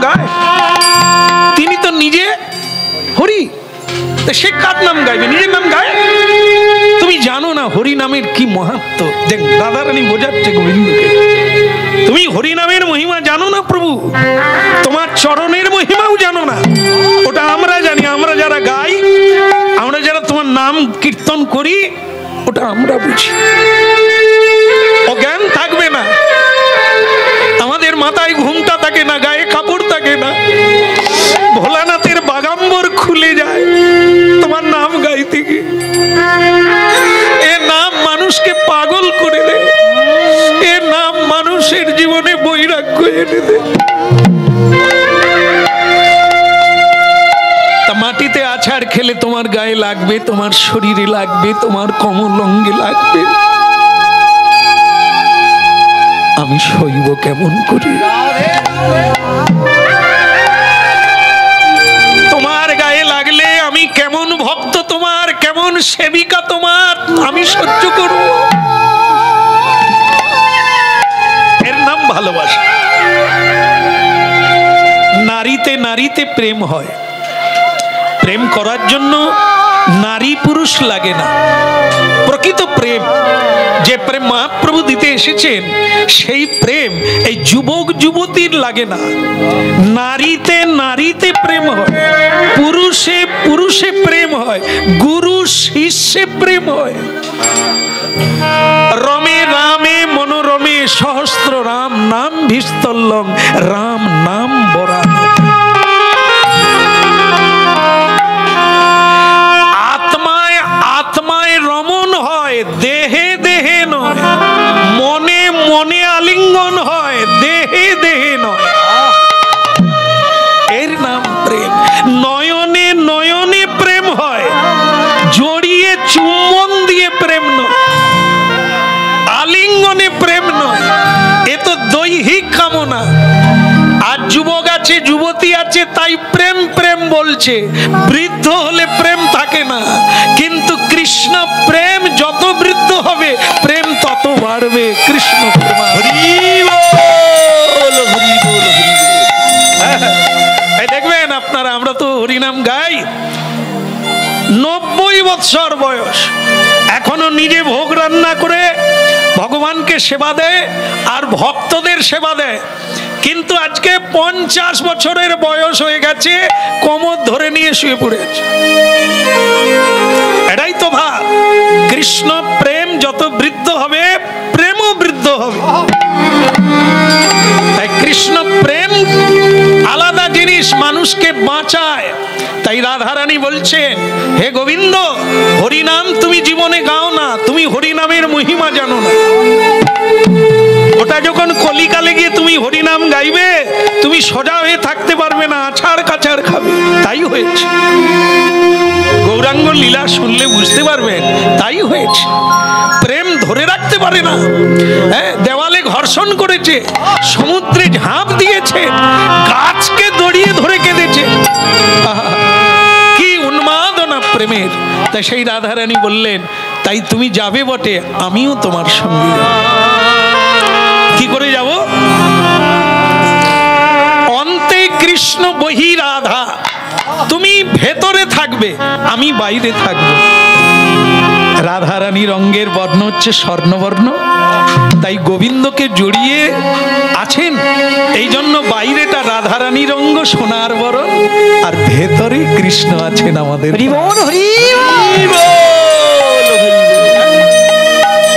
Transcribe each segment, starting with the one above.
গায়? তিনি তো নিজে হরি, সে কার নাম গাইবে? নিজের নাম গায়? তুমি জানো না হরি নামের কি মাহাত্ম্য? দেখ রাধারানী বোঝাচ্ছে গোবিন্দকে, তুমি হরি নামের মহিমা জানো না প্রভু, তোমার চরণের মহিমাও জানো না। ওটা আমরা জানি, আমরা যারা গাই, আমরা যারা তোমার নাম কীর্তন করি, ওটা আমরা বুঝি। অজ্ঞান থাকবে না, আমাদের মাথায় ঘুমটা থাকে না, গায়ে কাপড় থাকে না, ভোলানাথের বাগাম্বর খুলে যায় তোমার নাম গাইতে গিয়ে। এ নাম মানুষকে পাগল করে দেয়, এ নাম মানুষের জীবনে বৈরাগ্য এনে দেয়। মাটিতে আছাড় খেলে তোমার গায়ে লাগবে, তোমার শরীরে লাগবে, তোমার কমল অঙ্গে লাগবে। আমি সইব কেমন করে? তোমার গায়ে লাগলে আমি কেমন ভক্ত তোমার, কেমন সেবিকা তোমার, আমি সহ্য করব? এর নাম ভালোবাসা। নারীতে নারীতে প্রেম হয়। প্রেম করার জন্য নারী পুরুষ লাগে না। প্রকৃত প্রেম, যে প্রেম মহাপ্রভু দিতে এসেছেন, সেই প্রেম এই যুবক যুবতীর লাগে না। নারীতে নারীতে প্রেম হয়, পুরুষে পুরুষে প্রেম হয়, গুরু শিষ্যে প্রেম হয়। রমে রামে মনোরমে সহস্র রাম নাম ভিস্তল্লং রাম নাম বরান। আত্মায় রমণ হয়, দেহে দেহে নয়। মনে মনে আলিঙ্গন হয়, দেহে দেহে নয়। এর নাম প্রেম। নয়নে নয়নে প্রেম হয়, জড়িয়ে চুম্বন দিয়ে প্রেম নয়, আলিঙ্গনে প্রেম নয়। এ তো দৈহিক কামনা। আর যুবক আছে, যুবতী আছে, তাই প্রেম প্রেম বলছে। বৃদ্ধ হলে প্রেম থাকে না। কিন্তু কৃষ্ণ প্রেম যত বৃদ্ধ হবে, প্রেম তত বাড়বে। কৃষ্ণ প্রেম। দেখবেন আপনারা, আমরা তো হরিনাম গাই, 90 বৎসর বয়স, এখনো নিজে ভোগ রান্না করে ভগবানকে সেবা দেয় আর ভক্তদের সেবা দেয়। কিন্তু আজকে 50 বছরের বয়স হয়ে গেছে, কোমর ধরে নিয়ে শুয়ে পড়েছে। এটাই তো ভাব। কৃষ্ণ প্রেম যত বৃদ্ধ হবে, প্রেমও বৃদ্ধ হবে। তাই কৃষ্ণ প্রেম আলাদা জিনিস, মানুষকে বাঁচায়। তাই রাধারানী বলছেন, হে গোবিন্দ, হরিনাম তুমি জীবনে গাও না, তুমি হরিনামের মহিমা জানো না। ওটা যখন কলিকালে গিয়ে তুমি হরিনাম গাইবে, তুমি সোজা হয়ে থাকতে পারবে না, আছাড় কাছাড় খাবে। তাই হয়েছে। গৌরাঙ্গ লীলা শুনলে বুঝতে পারবেন, তাই হয়েছে। প্রেম ধরে রাখতে পারে না। দেওয়ালে ঘর্ষণ করেছে, সমুদ্রে ঝাঁপ দিয়েছে, গাছকে দড়িয়ে ধরে কেঁদেছে। কি উন্মাদনা প্রেমের! তাই সেই রাধারানী বললেন, তাই তুমি যাবে বটে, আমিও তোমার সঙ্গে যাব। কি করে যাব? অন্তে কৃষ্ণ বহি রাধা। তুমি ভেতরে থাকবে, আমি বাইরে থাকবো। রাধারানীর অঙ্গের বর্ণ হচ্ছে স্বর্ণবর্ণ, তাই গোবিন্দকে জড়িয়ে আছেন। এই জন্য বাইরেটা রাধারানীর অঙ্গ সোনার বরণ, আর ভেতরে কৃষ্ণ আছেন আমাদের।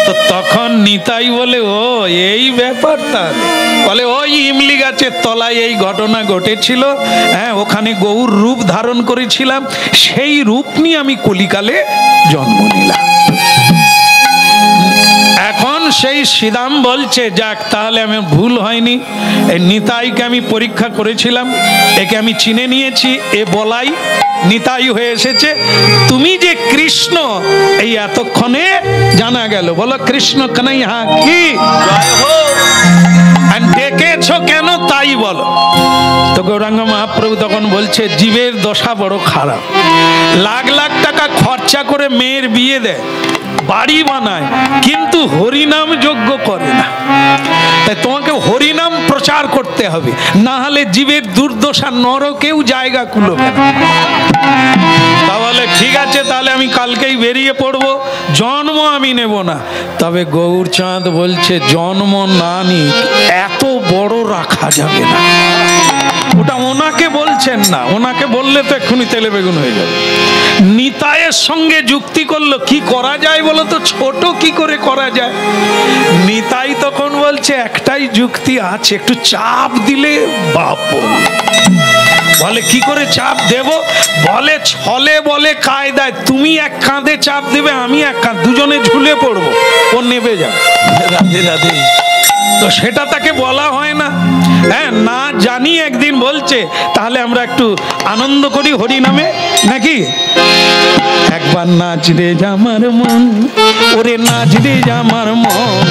তো তখন নিতাই বলে, ও এই ব্যাপারটা, বলে ওই ইমলি গাছের তলায় এই ঘটনা ঘটেছিল। হ্যাঁ, ওখানে গৌর রূপ ধারণ করেছিলাম, সেই রূপ নিয়ে আমি কলিকালে জন্ম নিলাম। এখন সেই শ্রীদাম বলছে, যাক তাহলে আমার ভুল হয়নি। এই নিতাইকে আমি পরীক্ষা করেছিলাম, একে আমি চিনে নিয়েছি, এ বলাই নিতাই হয়ে এসেছে। তুমি যে কৃষ্ণ, এই এতক্ষণে জানা গেল। বলো কৃষ্ণ কানাইয়া কি ডেকেছ কেন, তাই বলো। তো গৌরাঙ্গ মহাপ্রভু তখন বলছে, জীবের দশা বড় খারাপ। লাখ লাখ টাকা খরচা করে মেয়ের বিয়ে দেয়, বাড়ি বানায়, কিন্তু হরিনাম যজ্ঞ করে না। তাই তোমাকে হরিনাম প্রচার করতে হবে, না হলে জীবের দুর্দশা নরকেও জায়গা কুলোবে না। তাহলে ঠিক আছে, তাহলে আমি কালকেই বেরিয়ে পড়বো, জন্ম আমি নেব না। তবে গৌরচাঁদ বলছে জন্ম না নি এত বড় রাখা যাবে না। ওটা ওনাকে বলছেন না, ওনাকে বললে তো এক্ষুনি তেলে বেগুন হয়ে যাবে। নিতাইয়ের সঙ্গে যুক্তি করলো, কি করা যায় বলো তো, ছোট কি করে করা যায়? নিতাই তখন বলছে একটাই যুক্তি আছে, একটু চাপ দিলে বাপ। বলে কি করে চাপ দেব? বলে ছলে বলে কায়দায়, তুমি এক কাঁধে চাপ দেবে, আমি এক কাঁধ, দুজনে ঝুলে পড়বো, ও নেবে যাবে। রাধে রাধে। তো সেটা তাকে বলা হয় না। হ্যাঁ, না জানি একদিন বলছে তাহলে আমরা একটু আনন্দ করি হরি নামে নাকি? একবার নাচ রে আমার মন, ওরে নাচ রে আমার মন,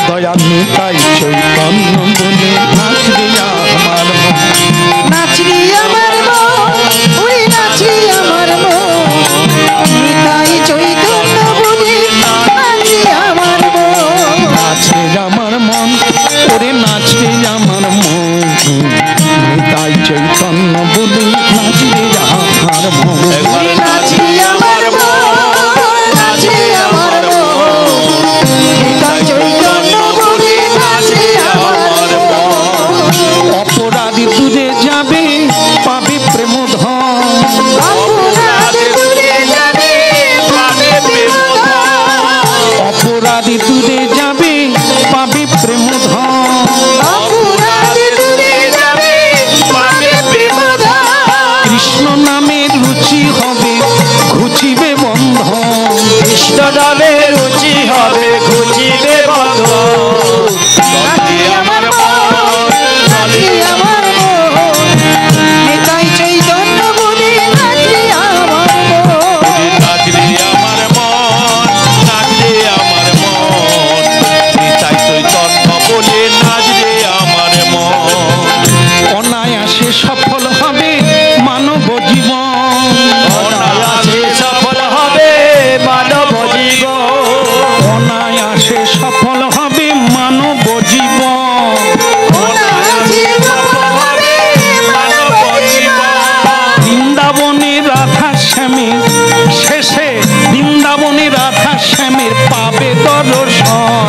দয়াল নিতাই চৈতন্য বলে নাচ রে আমার মন, নাচ রে আমার মন, ওরে নাচ রে আমার মন, নিতাই চৈতন্য বলে নাচ রে আমার মন, নাচ রে আমার মন, ওরে নাচ রে আমার মন, নিতাই চৈতন্য বলে নাচ রে আমার মন, নাচ রে আমার মন, নাচ রে আমার মন, নিতাই চৈতন্য বলে নাচ রে আমার মন। অপরাধী দূরে যাবে পাবে প্রেম ধন, অপরাধী দূরে যাবে পাবে প্রেম ধন, অপরাধী দূরে যাবে পাবে প্রেম ধন, অপরাধী দূরে যাবে পাবে প্রেম ধন, কৃষ্ণ নামে রুচি হবে ঘুচিবে বন্ধন, কৃষ্ণ নামে রুচি হবে ঘুচিবে বন্ধন। নাচি আমার মন, নাচি আমার মন, নিতাই চৈতন্য বলে নাচি আমার মন, নাচ রে আমার মন, নাচ রে আমার মন, নিতাই চৈতন্য বলে নাচ রে আমার মন। অনায়াসে সফল হবে মানব জীবন, অনায়াসে সফল হবে মানব জীবন, অনায়াসে সফল হবে মানব জীবন, অনায়াসে সফল হবে মানব জীবন। বৃন্দাবনে রাধা শ্যামের শেষে, বৃন্দাবনে রাধা শ্যামের পাবে দর্শন,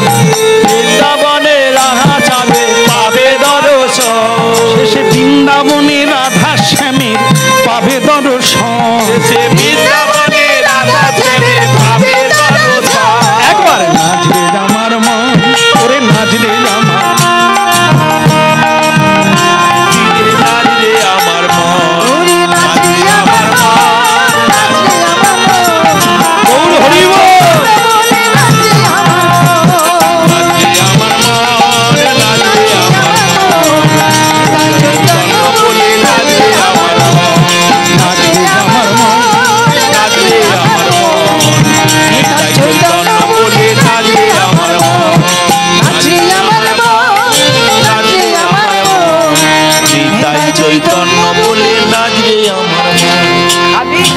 বৃন্দাবনে রাধা চাবে পাবে দর্শন, শেষে বৃন্দাবনে রাধা শ্যামের পাবে দর্শন। সে বৃন্দাবনে রাধা চাবে পাবে দর্শন। একবার নাচ রে আমার মন, ওরে নাচ রে আমার, নাচ রে আমার মন, ওরে নাচি আমার মন, নাচি আমার মন, গৌর হরি বল। বলে নাচি আমার মন, নাচ রে আমার মন, নাচ রে আমার মন, নিতাই চৈতন্য বলে নাচ রে আমার মন, নাচ রে আমার মন, নাচ রে আমার মন, নিতাই চৈতন্য বলে নাচ রে আমার মন, নাচি আমার মন, নাচি আমার মন, নিতাই চৈতন্য বলে নাচ রে আমার মন।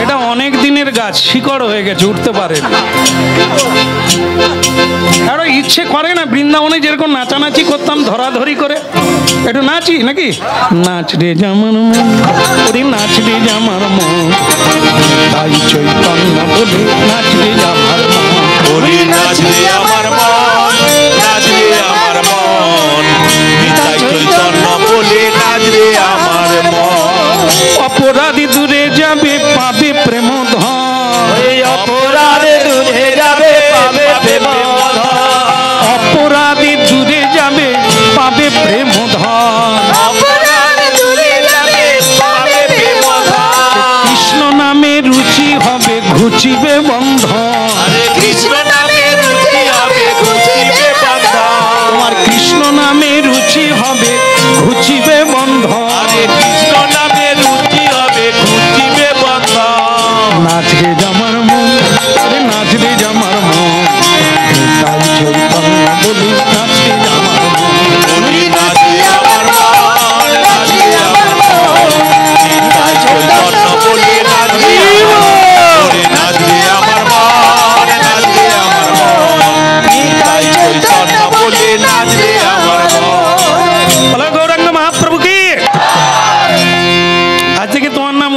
এটা অনেক দিনের গাছ, শিকড় হয়ে গেছে, উঠতে পারে না। আরো ইচ্ছে করে না বৃন্দাবনে যেরকম নাচানাচি করতাম ধরাধরি করে, একটু নাচি নাকি? নাচ রে জামার মন, ওরে নাচ রে জামার মন, তাই চৈতন্য বলে নাচ রে জামার মন, ওরে নাচ রে আমার মন, নাচ রে আমার মন, নিতাই চৈতন্য বলে নাচ রে আমার মন। অপরাধী দূরে যাবে পাবে প্রেম ধন, এই অপরাধে দূরে যাবে পাবে প্রেম ধন, অপরাধী দূরে যাবে পাবে প্রেম ধন, অপরাধ দূরে যাবে পাবে প্রেম ধন, কৃষ্ণ নামে রুচি হবে ঘুচিবে বন্ধন, হরে কৃষ্ণ নামে রুচি হবে ঘুচি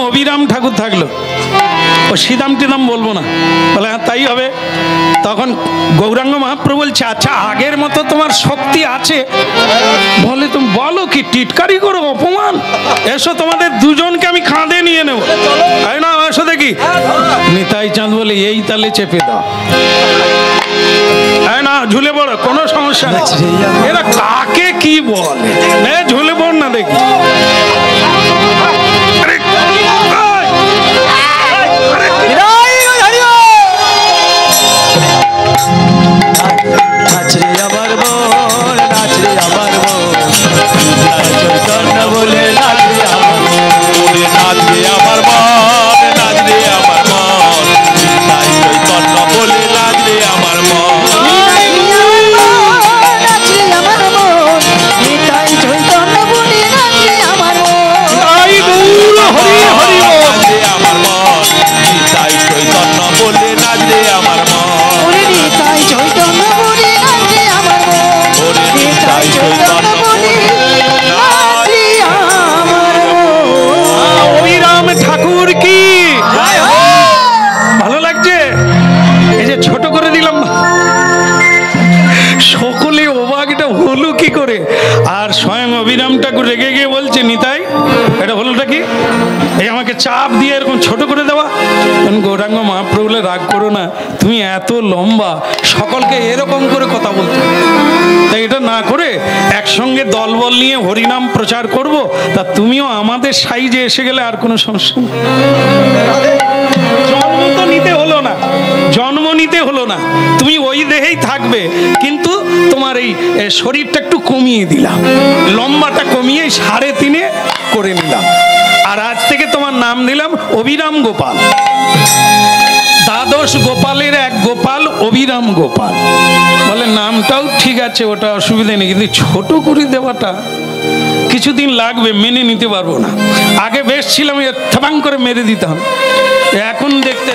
অবিরাম ঠাকুর থাকলো, ও শ্রীদাম টিদাম বলবো না। বলে হ্যাঁ তাই হবে। তখন গৌরাঙ্গ মহাপ্রভু বলছে আচ্ছা আগের মতো তোমার শক্তি আছে? বলে তুমি বলো কি, টিটকারি করো, অপমান, এসো তোমাদের দুজনকে আমি কাঁধে নিয়ে নেবো। তাই না, এসো দেখি। নিতাই চাঁদ বলে এই তালে চেপে দাও, তাই না, ঝুলে পড়ো, কোনো সমস্যা নেই। এরা কাকে কি বলে, ঝুলে পড় না দেখি। বলে নাচরে আমার মন, নাচরে আমার মন, নাচরে আমার মন, তাই চৈতন্য বলে নাচরে আমার মন। আর স্বয়ং অবিরাম ঠাকুর রেগে গিয়ে বলছে নিতাই এটা হলোটা কি, এই আমাকে চাপ দিয়ে এরকম ছোট করে দেওয়া। গৌরাঙ্গ মহাপ্রভু বলে রাগ করো না, তুমি এত লম্বা, সকলকে এরকম করে কথা বলতে, তাই এটা না করে একসঙ্গে দলবল নিয়ে হরিনাম প্রচার করব, তা তুমিও আমাদের সাইজে এসে গেলে আর কোনো সমস্যা নেই। জন্ম তো নিতে হলো না, জন্ম নিতে হলো না, তুমি ওই দেহেই থাকবে, কিন্তু তোমার এই শরীরটা একটু কমিয়ে দিলাম, লম্বাটা কমিয়ে 3.5 করে নিলাম, আর আজ থেকে তোমার নাম দিলাম অবিরাম গোপাল। দ্বাদশ গোপালের এক গোপাল অবিরাম গোপাল। বলে নামটাও ঠিক আছে, ওটা অসুবিধা নেই, কিন্তু ছোট করে দেওয়াটা কিছুদিন লাগবে, মেনে নিতে পারবো না। আগে বেশ ছিলাম, থাবাং করে মেরে দিতাম, এখন দেখতে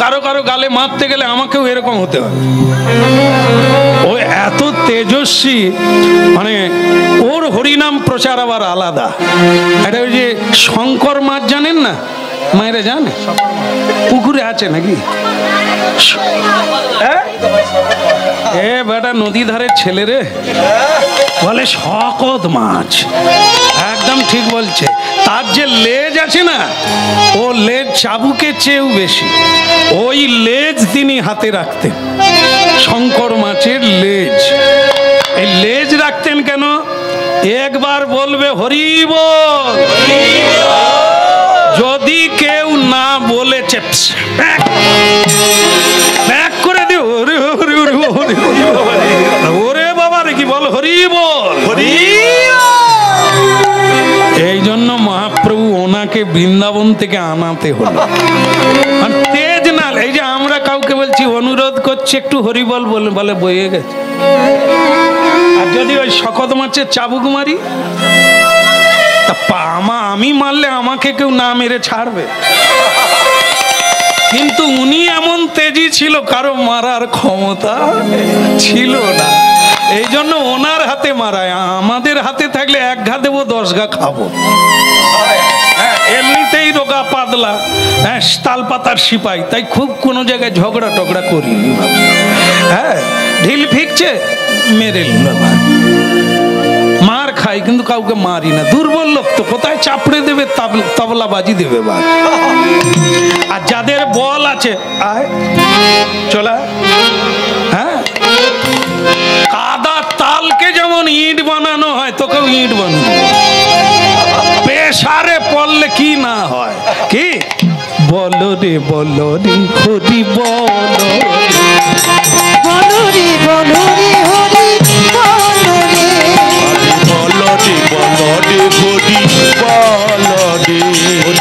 কারো কারো গালে মারতে গেলে আমাকেও এরকম হতে হবে। ও এত তেজস্বী, মানে ওর হরিনাম প্রচার আবার আলাদা। এটা ওই যে শঙ্কর মাছ জানেন না, মায়েরা জানে, পুকুরে আছে নাকি? এ বেটা নদী ধারের ছেলে রে, বলে শকত মাছ, একদম ঠিক বলছে। তার যে লেজ আছে না, ও লেজ চাবুকের চেয়েও বেশি, ওই লেজ তিনি হাতে রাখতেন। শঙ্কর মাছের লেজ, এই লেজ রাখতেন কেন? একবার বলবে হরি বল, যদি কেউ না বলেছে ব্যাক করে দিও, ওরে ওরে ওরে ওরে বাবা রে, কি বল হরি বল, হরি। এই জন্য মহাপ্রভু ওনাকে বৃন্দাবন থেকে আনাতে হলো। আর তেজ না, এই যে আমরা কাউকে বলছি অনুরোধ করছি একটু হরি বল বলে, বলে বয়ে গেছে। আর যদি ওই শকত মাছের চাবুক মারি, তা আমি মারলে আমাকে কেউ না মেরে ছাড়বে। কিন্তু উনি এমন তেজি ছিল, কারো মারার ক্ষমতা ছিল না, এই জন্য ওনার হাতে মারায়। আমাদের হাতে থাকলে 1 ঘা দেবো, 10 ঘা খাবো। এমনিতেই রোগা পাতলা, হ্যাঁ, তাল পাতার সিপাই, তাই খুব কোনো জায়গায় ঝগড়া টগড়া করিনি। হ্যাঁ, ঢিল ফিকছে মেরে নিল, মার খাই কিন্তু কাউকে মারি না। দুর্বল লোক তো কোথায় চাপড়ে দেবে, তবলা বাজি দেবে। আর যাদের বল আছে, আয় চলা, হ্যাঁ, কাদা তালকে যেমন ইট বানানো হয়, তোকেও ইট বানানো, পেশারে পড়লে কি না হয়। কি বলো রে বলো রে হরি বলো, বলো রে বলো রে হরি বলো রে, বলো রে বলো রে হরি বলো রে,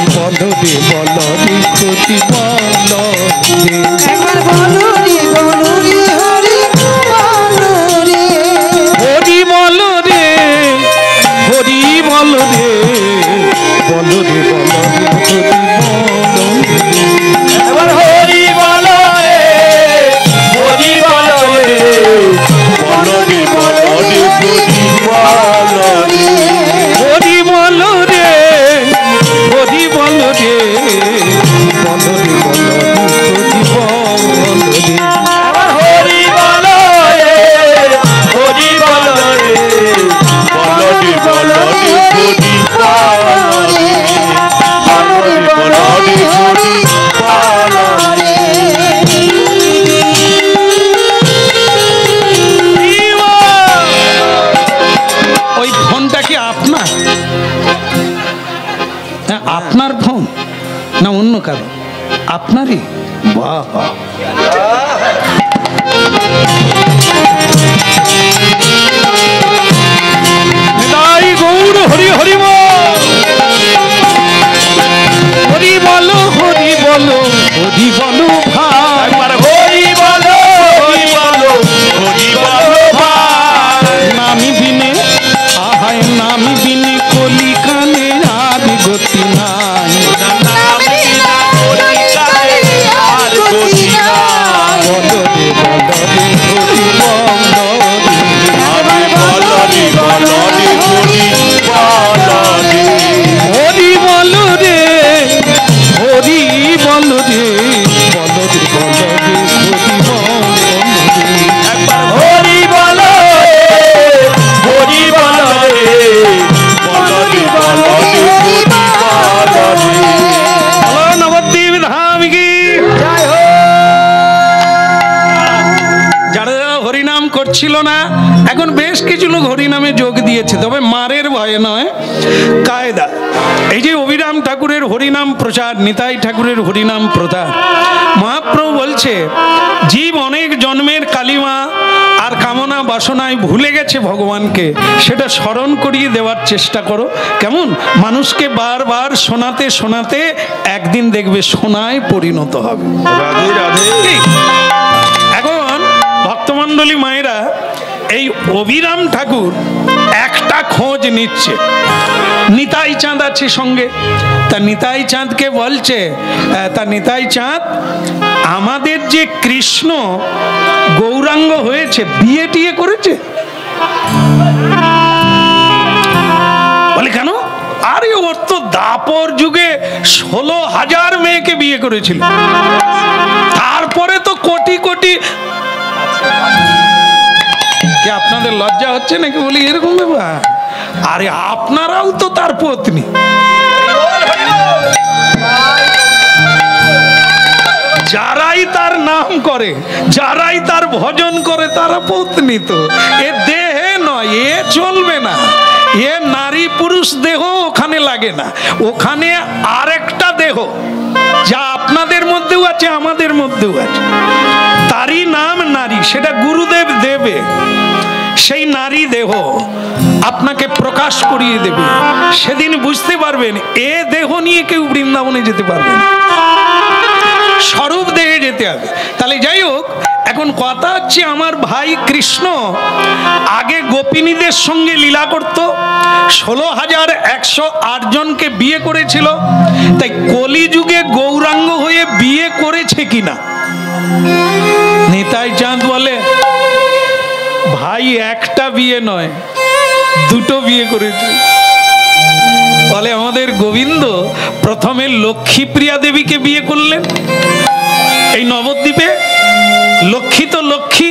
বলো রে বলো রে হরি বলো রে, একবার বলো রে বলো রে হরি বলো রে, হরি বলো রে, হরি বলো রে, বলো রে বলো রে হরি বলো রে, এবার হরি বলো রে, হরি বলো রে, বলো রে বলো রে হরি বলো রে, হরি বলো রে, আপনার? আপনার ফোন না অন্য কারো? আপনারই? বাহ বাহ। নিতাই গৌর হরি হরি বল, হরি বলো হরি বলো হরি বলো ভাই, হরি বলো হরি বলো হরি বলো ভাই। নামি বিনে আহায় নামি বিনে কলি কানে আর গতি নাই, নাম বিনা কলি কানে আর গতি নাই। বলো রে হরি বলো রে। আমি বলো রে বলো রে হরি বলো রে। হরি বলো রে হরি বলো রে, বলো রে বলো রে হরি বলো রে। একবার হরি বলো হরি বলো রে, বলো রে বলো রে হরি বলো রে। বলো নবদ্বীপ ধাম কি জয় হো। যারা যারা হরিনাম করছিল না, এখন বেশ কিছু লোক হরিনামে যোগ দিয়েছে, তবে মারের ভয়ে নয়, কায়দা। এই যে অভিরাম ঠাকুরের হরিনাম প্রচার, নিতাই ঠাকুরের হরিনাম প্রচার, মহাপ্রভু বলছে জীব অনেক জন্মের কালিমা আর কামনা বাসনায় ভুলে গেছে ভগবানকে, সেটা স্মরণ করিয়ে দেওয়ার চেষ্টা করো। কেমন? মানুষকে বারবার শোনাতে শোনাতে একদিন দেখবে সোনায় পরিণত হবে। রাধে রাধে। এখন ভক্তমণ্ডলী মায়েরা এই অভিরাম ঠাকুর একটা খোঁজ নিচ্ছে, নিতাই চাঁদ আছে সঙ্গে, তা নিতাই চাঁদকে বলছে, তা নিতাই চাঁদ আমাদের যে কৃষ্ণ গৌরাঙ্গ হয়েছে বিয়ে টিয়ে করেছে? বলে কেন? আরে ওর তো দাপর যুগে 16,000 মেয়েকে বিয়ে করেছিল, তারপরে তো কোটি কোটি। কি আপনাদের লজ্জা হচ্ছে নাকি? বলি এরকম ব্যাপার? আরে আপনারাও তো তার পত্নী। যারাই তার নাম করে, যারাই তার ভজন করে, তারা পত্নী তো। এ দেহে নয়, এ চলবে না। এ নারী পুরুষ দেহ ওখানে লাগে না, ওখানে আরেকটা দেহ যা আপনাদের মধ্যেও আছে আমাদের মধ্যেও আছে, তারই নাম নারী, সেটা গুরুদেব দেবে। সেই নারী দেহ আপনাকে প্রকাশ করিয়ে দেবে, সেদিন বুঝতে পারবেন এ দেহ নিয়ে কেউ বৃন্দাবনে যেতে পারবে না, স্বরূপ দেহে যেতে হবে। তাহলে যাই হোক, এখন কথা হচ্ছে আমার ভাই কৃষ্ণ আগে গোপিনীদের সঙ্গে লীলা করত, 16,108 জনকে বিয়ে করেছিল, তাই কলিযুগে গৌরাঙ্গ হয়ে বিয়ে করেছে কিনা? নিতাই চাঁদ বলে ভাই একটা বিয়ে নয়, দুটো বিয়ে করেছে। বলে আমাদের গোবিন্দ প্রথমে লক্ষ্মীপ্রিয়া দেবীকে বিয়ে করলেন এই নবদ্বীপে, লক্ষ্মী তো লক্ষ্মী,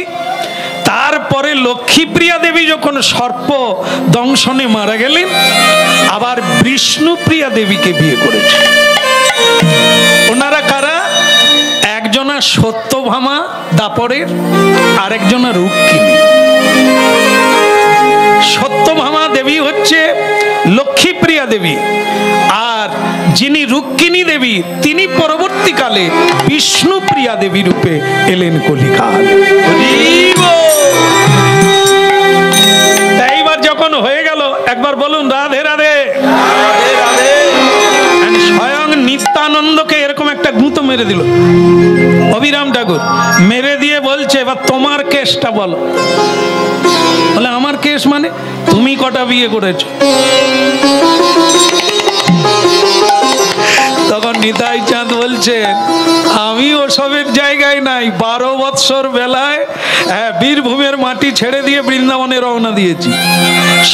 তারপরে লক্ষ্মীপ্রিয়া দেবী যখন সর্প দংশনে মারা গেলেন, আবার বিষ্ণুপ্রিয়া দেবীকে বিয়ে করেছে। ওনারা কারা? একজনা সত্যভামা দাপরের, আরেকজনা রুক্মিণী। সত্যভামা দেবী হচ্ছে লক্ষ্মীপ্রিয়া দেবী, আর যিনি রুক্মিণী দেবী তিনি পরবর্তীকালে বিষ্ণুপ্রিয়া দেবী রূপে এলেন কলিকাল। এইবার যখন হয়ে গেল, একবার বলুন রাধে রাধে। স্বয়ং নিত্যানন্দকে এরকম একটা গুঁতো মেরে দিল অভিরাম ঠাকুর, মেরে দিয়ে বলছে এবার তোমার কেসটা বলো। বলে আমার কেস মানে? তুমি কটা বিয়ে করেছো? তখন নিতাই চাঁদ বলছে আমি ওসবের জায়গায় নাই, 12 বৎসর বেলায় বীরভূমের মাটি ছেড়ে দিয়ে বৃন্দাবনে রওনা দিয়েছি,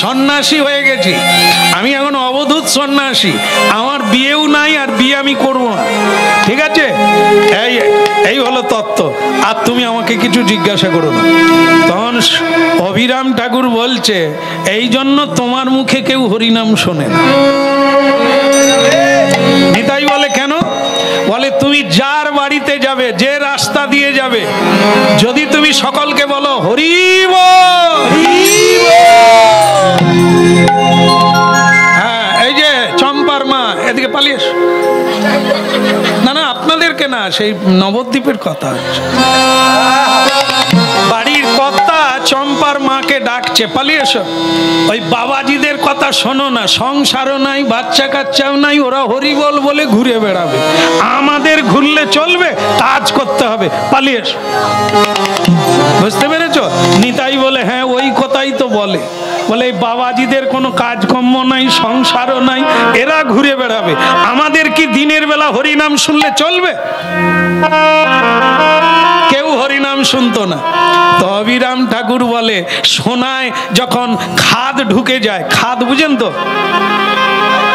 সন্ন্যাসী হয়ে গেছি, আমি এখন অবধূত সন্ন্যাসী, আমার বিয়েও নাই আর বিয়ে আমি করব না। ঠিক আছে, এই হলো তত্ত্ব, আর তুমি আমাকে কিছু জিজ্ঞাসা করো না। তখন অভিরাম ঠাকুর বলছে এই জন্য তোমার মুখে কেউ হরিনাম শোনে না। নিতাই বলে কেন? বলে তুমি যার বাড়িতে যাবে, যে রাস্তা দিয়ে যাবে, যদি তুমি সকলকে বলো হরি বল, হরি বল, থেকে না, সেই নবদ্বীপের কথা হচ্ছে। বাড়ির কর্তা চম্পার মাকে ডাকছে, পালিয়ে এসো। ওই বাবাজিদের কথা শোনো না, সংসারও নাই, বাচ্চা কাচ্চাও নাই, ওরা হরিবল বলে ঘুরে বেড়াবে। আমাদের ঘুরলে চলবে, কাজ করতে হবে, পালিয়ে এসো। বুঝতে পেরেছো? নিতাই বলে হ্যাঁ ওই কথাই তো বলে। বলে এই বাবাজিদের কোনো কাজকর্ম নাই, সংসারও নাই, এরা ঘুরে বেড়াবে, আমাদের কি দিনের বেলা হরিনাম শুনলে চলবে? কেউ হরিনাম শুনতো না। তো অবিরাম ঠাকুর বলে সোনায় যখন খাদ ঢুকে যায়, খাদ বুঝেন তো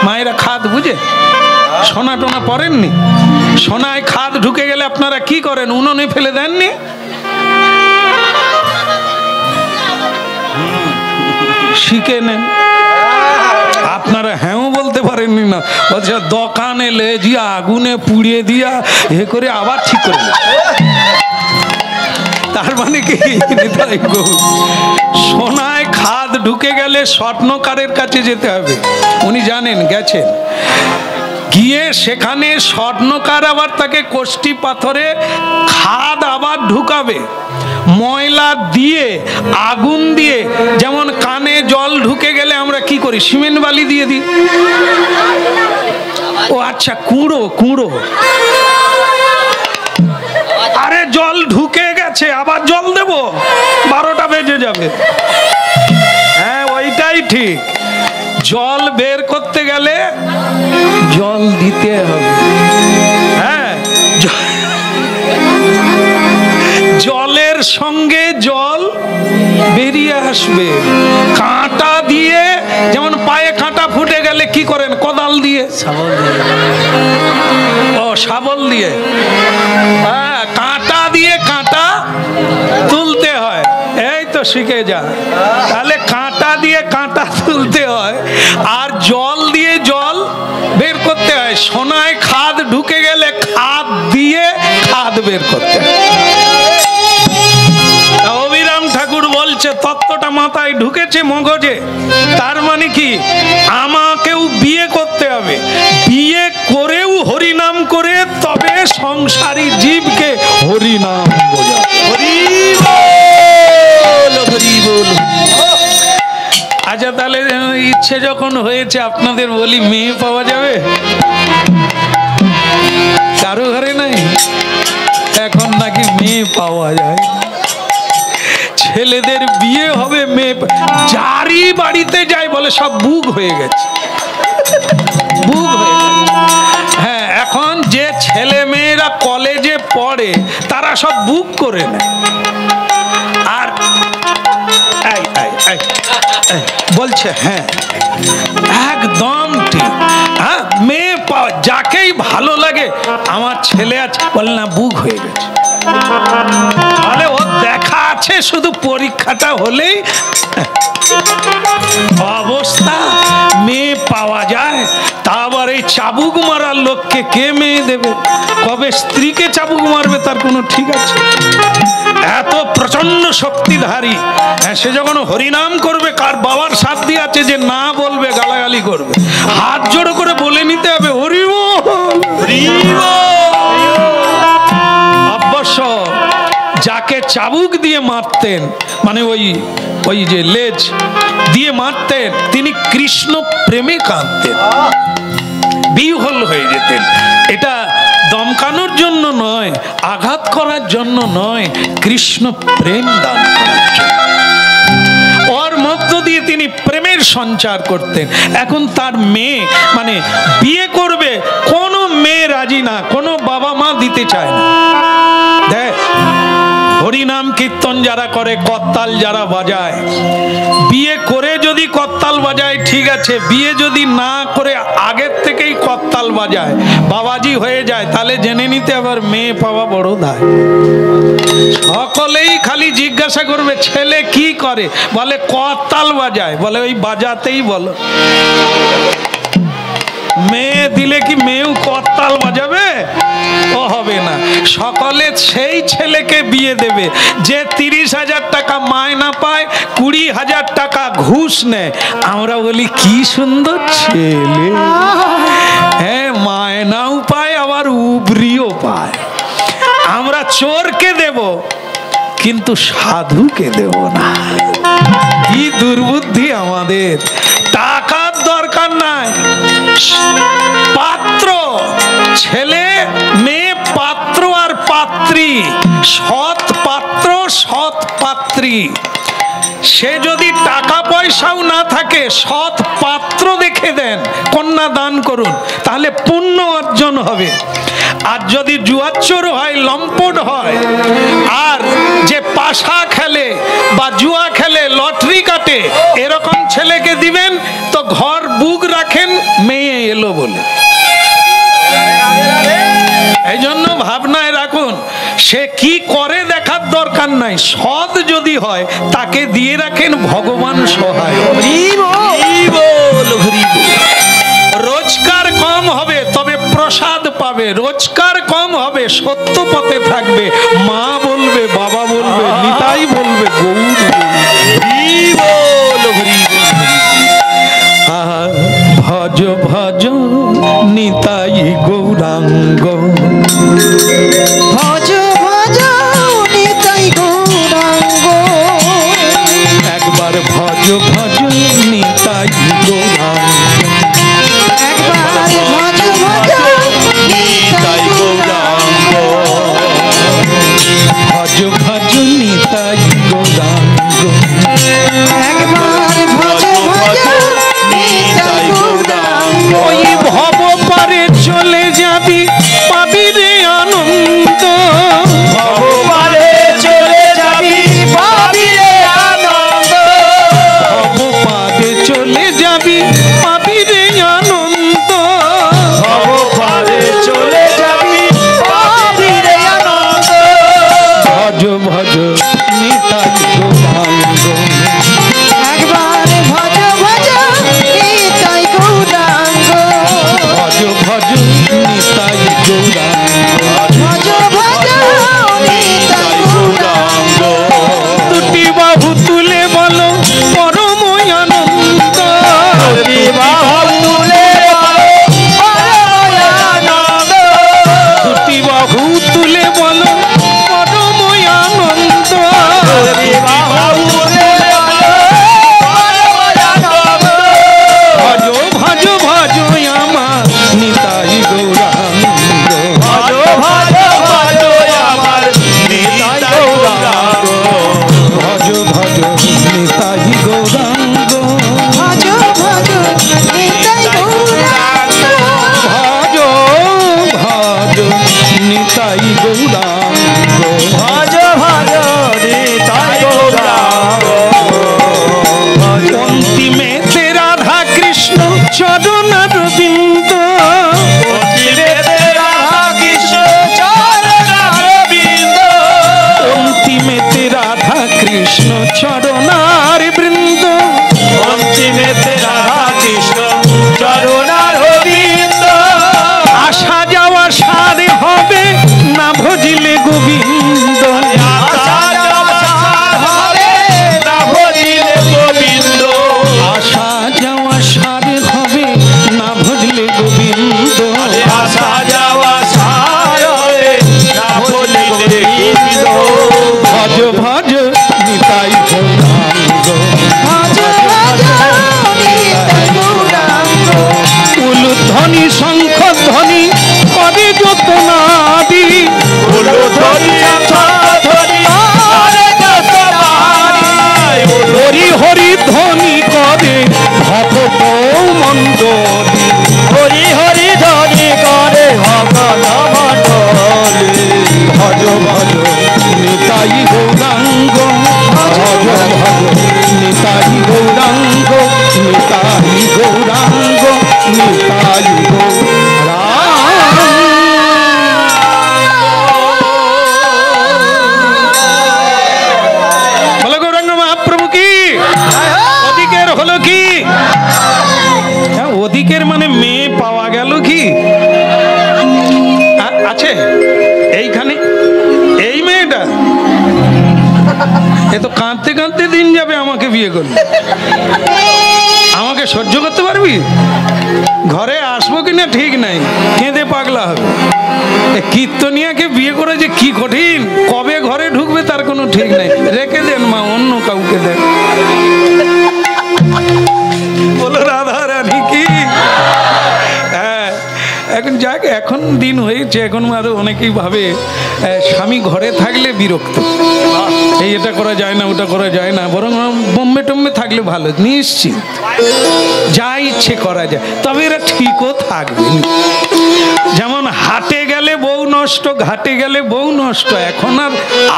মায়েরা? খাদ বুঝে? সোনা টোনা পড়েননি? সোনায় খাদ ঢুকে গেলে আপনারা কি করেন? উনুনে ফেলে দেননি? শিখে নেন। আপনারা হ্যাঁও বলতে পারেননি না, বলছে দোকানে লেজিয়া আগুনে পুড়িয়ে দিয়া এ করে আবার ঠিক করে। তার মানে কি সোনায় খাদ ঢুকে গেলে স্বর্ণকারের কাছে যেতে হবে। উনি জানেন, গেছেন, গিয়ে সেখানে স্বর্ণকার আবার তাকে কোষ্ঠী পাথরে খাদ আবার ঢুকাবে, ময়লা দিয়ে আগুন দিয়ে। যেমন কানে জল ঢুকে গেলে আমরা কি করি? সিমেন্ট বালি দিয়ে দিই। ও আচ্ছা, কুঁড়ো কুঁড়ো। আরে জল ঢুকে গেছে, আবার জল দেব? 12টা বেজে যাবে। হ্যাঁ ওইটাই ঠিক। জল বের করতে গেলে জল দিতে হবে। হ্যাঁ, জলের সঙ্গে জল বেরিয়ে আসবে। কাঁটা দিয়ে, যেমন পায়ে কাঁটা ফুটে গেলে কি করেন? কোদাল দিয়ে, ও শাবল দিয়ে, হ্যাঁ কাঁটা দিয়ে কাঁটা তুলতে হয়। এই তো শিখে যা। তাহলে কাঁটা দিয়ে কাঁটা তুলতে হয়, আর জল দিয়ে জল বের করতে হয়। সোনায় খাদ ঢুকে গেলে খাদ দিয়ে খাদ বের করতে হয়। অবিরাম ঠাকুর বলছে তত্ত্বটা মাথায় ঢুকেছে মগজে। তার মানে কি? আমাকেও বিয়ে করতে হবে, বিয়ে করেও হরিনাম করে তবে সংসারী জীবকে হরিনাম বোঝাবে। হরি বল, হরি বল। আচ্ছা তাহলে ইচ্ছে যখন হয়েছে আপনাদের বলি, মেয়ে পাওয়া যাবে? কারো ঘরে নাই এখন নাকি মেয়ে পাওয়া যায়। ছেলেদের বিয়ে হবে, মেয়ে যারই বাড়িতে যায় বলে সব বুক হয়ে গেছে, বুক হয়ে গেছে। হ্যাঁ, এখন যে ছেলে মেয়েরা কলেজে পড়ে তারা সব বুক করে নেয়। আর বলছে হ্যাঁ একদম ঠিক। হ্যাঁ, মেয়ে যাকেই ভালো লাগে, আমার ছেলে আছে, বলে না বুক হয়ে গেছে। তাহলে ও দেখা আছে, শুধু পরীক্ষাটা হলেই অবস্থা। মেয়ে পাওয়া যায়, তা আবার এই চাবুক মারার লোককে কে মেয়ে দেবে? কবে স্ত্রীকে চাবুক মারবে তার কোনো ঠিক আছে? এত প্রচন্ড শক্তিধারী। সে যখন হরিনাম করবে, কার বাবার সাধ্যি আছে যে না বলবে, গালাগালি করবে? হাত জোড়ো করে বলে নিতে হবে হরি বল, হরি বল। অবশ্য যাকে চাবুক দিয়ে মারতেন, মানে ওই যে লেজ দিয়ে মারতেন, তিনি কৃষ্ণ প্রেমে কাঁদতেন, বিহ্বল হয়ে যেতেন। এটা দমকানোর জন্য নয়, আঘাত করার জন্য নয়, কৃষ্ণ প্রেম দান করার জন্য। ওর মধ্য দিয়ে তিনি প্রেমের সঞ্চার করতেন। এখন তার মেয়ে, মানে বিয়ে করবে, কোনো মেয়ে রাজি না, কোনো বাবা মা দিতে চায় না। দেখ, হরিনাম কীর্তন যারা করে, করতাল যারা বাজায়, বিয়ে করে যদি করতাল বাজায় ঠিক আছে, বিয়ে যদি না করে আগের থেকেই করতাল বাজায়, বাবাজি হয়ে যায়, তাহলে জেনে নিতে আবার মেয়ে পাওয়া বড় দায়। সকলেই খালি জিজ্ঞাসা করবে ছেলে কি করে, বলে করতাল বাজায়, বলে ওই বাজাতেই বলো। মেয়ে দিলে কি মেয়েও করতাল বাজাবে? ও হবে না। সকলে সেই ছেলেকে বিয়ে দেবে যে 30,000 টাকা মায়না পায়, 20,000 টাকা ঘুষ নেয়। আমরা বলি কি সুন্দর ছেলে, হ্যাঁ মায়নাও পায় আবার উবরিও পায়। কিন্তু সাধুকে দেব না। কি দুর্বুদ্ধি আমাদের! টাকার দরকার নাই, পাত্র, ছেলে মেয়ে, পাত্র আর পাত্রী, সৎ পাত্র সৎ পাত্রী। সে যদি টাকা পয়সাও না থাকে, সৎ পাত্র দেখে দেন, কন্যা দান করুন, তাহলে পুণ্য অর্জন হবে। আর যদি জুয়াচোর হয়, লম্পট হয়, আর যে পাশা খেলে বা জুয়া খেলে, লটারি কাটে, এরকম ছেলেকে দিবেন তো ঘর বুক রাখেন মেয়ে এলো বলে। এই জন্য ভাবনায় রাখুন, সে কি করে দেখার দরকার নাই, সৎ যদি হয় তাকে দিয়ে রাখেন, ভগবান সহায়। রোজগার কম হবে তবে প্রসাদ পাবে, রোজগার কম হবে সত্য পথে থাকবে, মা বলবে, বাবা বলবে, নিতাই বলবে, গৌর ভজ ভজ নিতাই গৌরাঙ্গ, ভজ ভজ নিতাই গৌরাঙ্গ, একবার ভজ ভজ নিতাই গৌরাঙ্গ, একবার ভজ ভজ নিতাই গৌরাঙ্গ, ভজ ভজ নিতাই গৌরাঙ্গ, একবার ভজ ভজ নিতাই গৌরাঙ্গ। ওই ভব পারে চলে যাবি, পাবি রে আনন্দ, ভব পারে চলে যাবি, পাবি রে আনন্দ। ভব পারে চলে যাবি, পাবি রে আনন্দ, ভব পারে চলে যাবি, পাবি রে আনন্দ। ভজ ভজ নিতাই গৌরাঙ্গ, একবার ভজ ভজ নিতাই গৌরাঙ্গ, ভজ ভজ নিতাই গৌরাঙ্গ, ভজ ভজ নিতাই গৌরাঙ্গ। দুটি বাহু তুলে বলো পরম আনন্দ, দুটি বাহু তুলে আনন্দ। দুটি বাহু তুলে বলো পরম আনন্দ, দুটি বাহু তুলে আনন্দ। ভজ ভজ ভজ আমার নিতাই গৌরাঙ্গ, ভজ ভজ ভজ আমার নিতাই গৌরাঙ্গ। ভজ ভজ নিতাই গৌরাঙ্গ, ভজ ভজ নিতাই গৌরাঙ্গ, ভজ ভজ নিতাই গৌরাঙ্গ, ভজ ভজ নিতাই গৌরাঙ্গ। অন্তিমেতে রাধা কৃষ্ণ চরণার বিন্দ, অন্তিমেতে রাধা কৃষ্ণ চরণারবিন্দ। অন্তিমেতে রাধা কৃষ্ণ চরণার বৃন্দ, অন্তিমেতে রাধা কৃষ্ণ চরণারবিন্দ। আসা যাওয়া সারে হবে না ভজিলে গোবিন্দ, আসা যাওয়া সার হবে না ভজিলে গোবিন্দ। আসা যাওয়া সারে হবে না ভজলে গোবিন্দ, আসা যাওয়া সার হবে না ভজিলে গোবিন্দ। ভজ ভজ নিতাই গৌরাঙ্গ, ভজ ভজ নিতাই গৌরাঙ্গ, উলুধ্বনি শঙ্খ ধ্বনি করে যত নাদি, উলুধ্বনি শঙ্খধ্বনি করে যত নারী। হরি হরি ধ্বনি করে ভক্ত মণ্ডলী, হরি হরি ধ্বনি করে ভগত মণ্ডলী। ভজ ভজ নিতাই গৌরাঙ্গ, ভজ ভজ নিতাই গৌরাঙ্গ, নিতাই গৌরাঙ্গ, নিতাই গৌরাঙ্গ। বলো গৌরাঙ্গ মহাপ্রভু কি! ওদিকের হলো কি? হ্যাঁ, ওদিকের মানে মেয়ে পাওয়া গেল কি? আছে এইখানে এই মেয়েটা, এ তো কাঁদতে কাঁদতে দিন যাবে আমাকে বিয়ে করলে। আমাকে সহ্য করতে পারবি? ঘরে আসবো কিনা ঠিক নাই, কেঁদে পাগলা হবে। কীর্তনিয়াকে বিয়ে করে যে কি কঠিন, কবে ঘরে ঢুকবে তার কোনো ঠিক নাই, রেখে দেন মা, অন্য কাউকে দেন। বলো রাধা রানী কি। হ্যাঁ, এখন যাক, এখন দিন হয়েছে, এখন আরো অনেকেই ভাবে স্বামী ঘরে থাকলে বিরক্ত, এই এটা করা যায় না, ওটা করা যায় না, বরং বোম্বে টম্বে থাকলে ভালো, নিশ্চিত যা ইচ্ছে করা যায়। তবে এরা ঠিকও থাকবে। যেমন হাটে গেলে বউ নষ্ট, ঘাটে গেলে বউ নষ্ট, এখন আর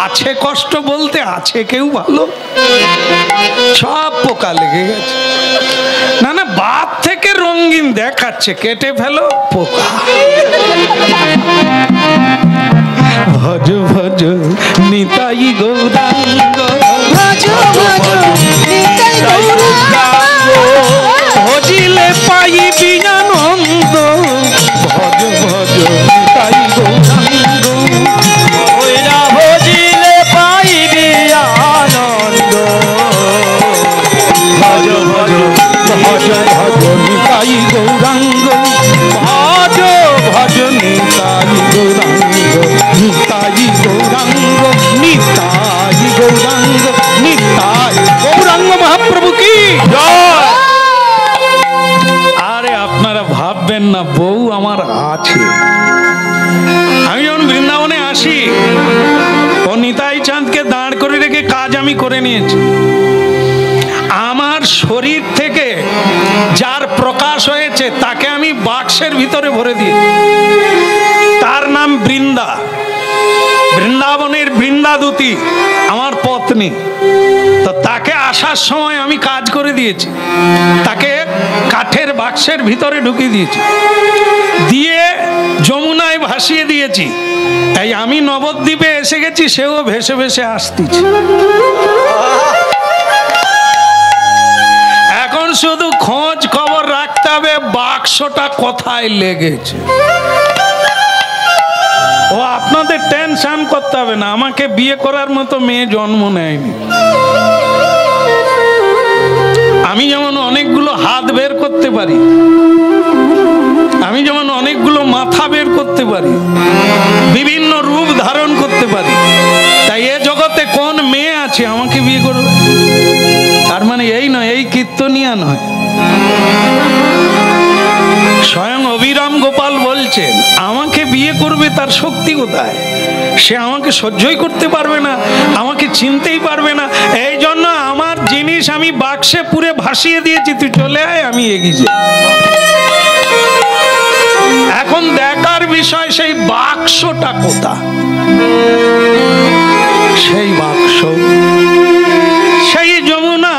আছে কষ্ট বলতে আছে কেউ ভালো? সব পোকা লেগে গেছে। না না, বাদ থেকে রঙিন দেখাচ্ছে, কেটে ফেলো পোকা। ভজ ভজ নিতাই গৌরাঙ্গ, ভজ ভজ নিতাই গৌরাঙ্গ, ভজিলে পাইবি আনন্দ। ভজ ভজ নিতাই গৌরাঙ্গ, ওইরা ভজিলে পাইবি আনন্দ। ভজ ভজ ভজ ভজ নিতাই গৌরাঙ্গ, ভজ ভজ নিতাই গৌরাঙ্গ, নিতাই গৌরাঙ্গ, নিতাই গৌরাঙ্গ, নিতাই গৌরাঙ্গ মহাপ্রভু কি জয়। আরে আপনারা ভাববেন না বউ আমার আছে। আমি যখন বৃন্দাবনে আসি, ও নিতাই চাঁদকে দাঁড় করে রেখে কাজ আমি করে নিয়েছি। আমার শরীর থেকে যার প্রকাশ হয়েছে তাকে আমি বাক্সের ভিতরে ভরে দিই। তার নাম বৃন্দা, বৃন্দাবনের বৃন্দাদূতী আমার পত্নী। তো তাকে আসার সময় আমি কাজ করে দিয়েছি, তাকে কাঠের বাক্সের ভিতরে ঢুকিয়ে দিয়েছি, দিয়ে যমুনায় ভাসিয়ে দিয়েছি। তাই আমি নবদ্বীপে এসে গেছি, সেও ভেসে ভেসে আসতেছে। এখন শুধু খোঁজ খবর রাখতে হবে বাক্সটা কোথায় লেগেছে। ও আপনাদের টেনশন করতে হবে না, আমাকে বিয়ে করার মতো মেয়ে জন্ম নেয়নি। আমি যেমন অনেকগুলো হাত বের করতে পারি, আমি যেমন অনেকগুলো মাথা বের করতে পারি, বিভিন্ন রূপ ধারণ করতে পারি, তাই এ জগতে কোন মেয়ে আছে আমাকে বিয়ে করবে? তার মানে এই নয়, এই কীর্তনিয়া নয়। স্বয়ং অবিরাম গোপাল বলছেন আমাকে বিয়ে করবে তার শক্তি কোথায়? সে আমাকে সহ্যই করতে পারবে না, আমাকে চিনতেই পারবে না। এই জন্য আমার জিনিস আমি বাক্সে পুরে ভাসিয়ে দিয়েছি, তুই চলে আয়, আমি এগিয়ে যাই। এখন দেখার বিষয় সেই বাক্সটা কোথা। সেই বাক্স সেই যমুনা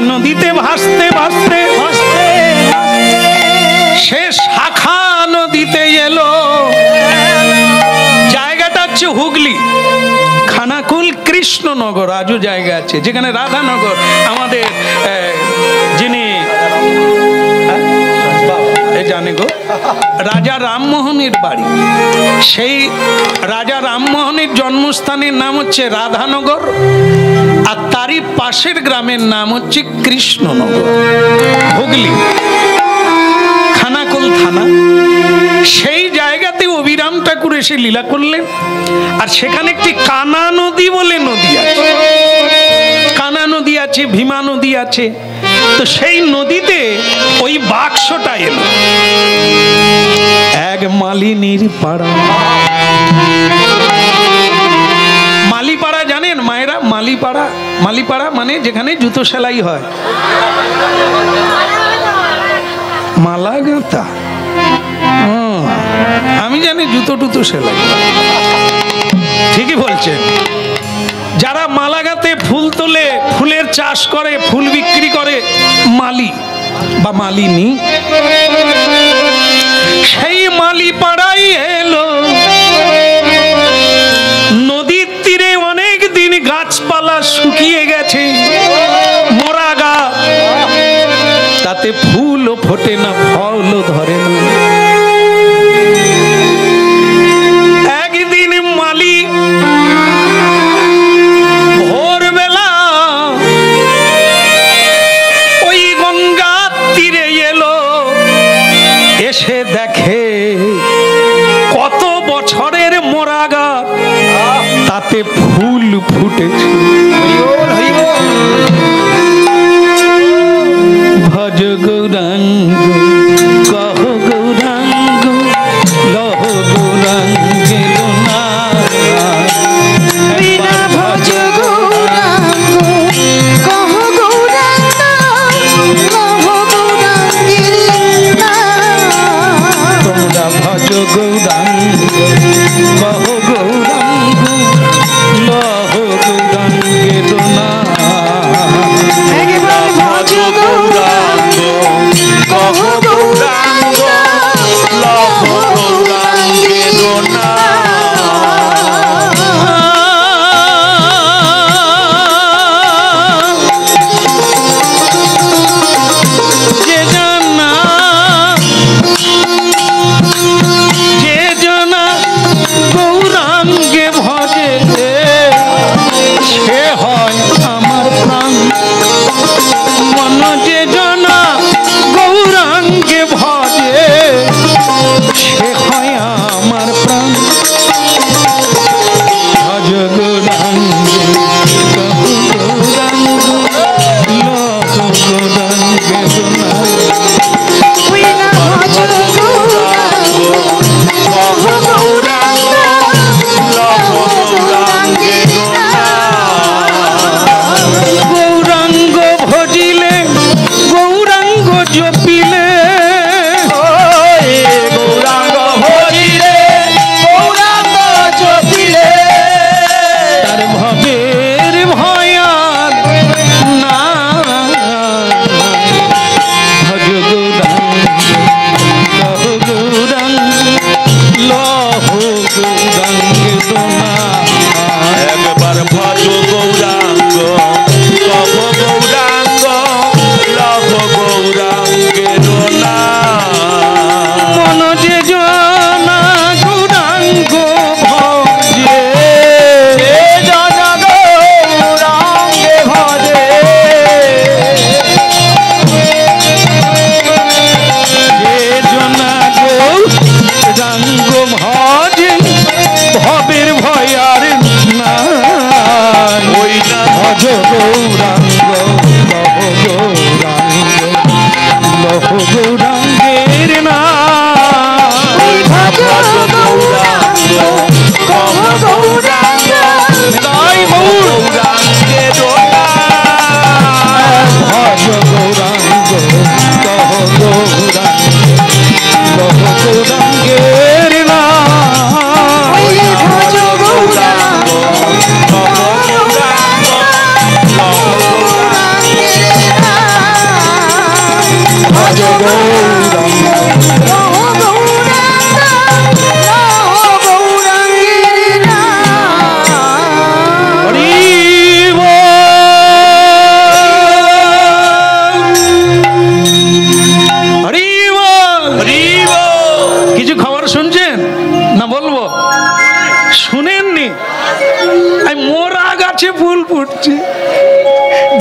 নদীতে ভাসতে ভাসতে ভাসতে সে শাখা নদীতে এলো। জায়গাটা হচ্ছে হুগলি, খানাকুল কৃষ্ণনগর আজও জায়গা আছে, যেখানে রাধানগর আমাদের যিনি জানে গো রাজা রামমোহনের বাড়ি, সেই রাজা রামমোহনের জন্মস্থানের নাম হচ্ছে রাধানগর, আর তারই পাশের গ্রামের নাম হচ্ছে কৃষ্ণনগর, হুগলি, খানাকুল থানা। সেই জায়গাতে অবিরাম ঠাকুর এসে লীলা করলেন। আর সেখানে একটি কানা নদী বলে নদী আছে, কানা নদী আছে, ভীমা নদী আছে। তো সেই নদীতে ওই বাক্সটা এলো। এক মালিনীর পাড়া, মালিপাড়া জানেন মায়েরা? মালিপাড়া, মালিপাড়া মানে যেখানে জুতো সেলাই হয়, মালা গাঁথা। আমি জানি জুতো টুতো সেলাই, ঠিকই বলছেন। যারা মালা গাঁথে, ফুল তোলে, ফুলের চাষ করে, ফুল বিক্রি করে, মালি বা মালিনী, সেই মালিপাড়াই এলো। নদীর তীরে অনেক দিন গাছপালা শুকিয়ে গেছে, মরা গাছ, তাতে ফুলও ফোটে না, ফলও ধরে না। একদিন মালি ভোরবেলা ওই গঙ্গা তীরে এলো, এসে দেখে কত বছরের মোরা গাছ, তাতে ফুল ফুটেছে। গৌরাঙ্গ লহ গৌরাঙ্গ লহ গৌরাঙ্গের নাম। একবার ভজ গৌরাঙ্গ কহ গৌরাঙ্গ লহ গৌরাঙ্গের নাম।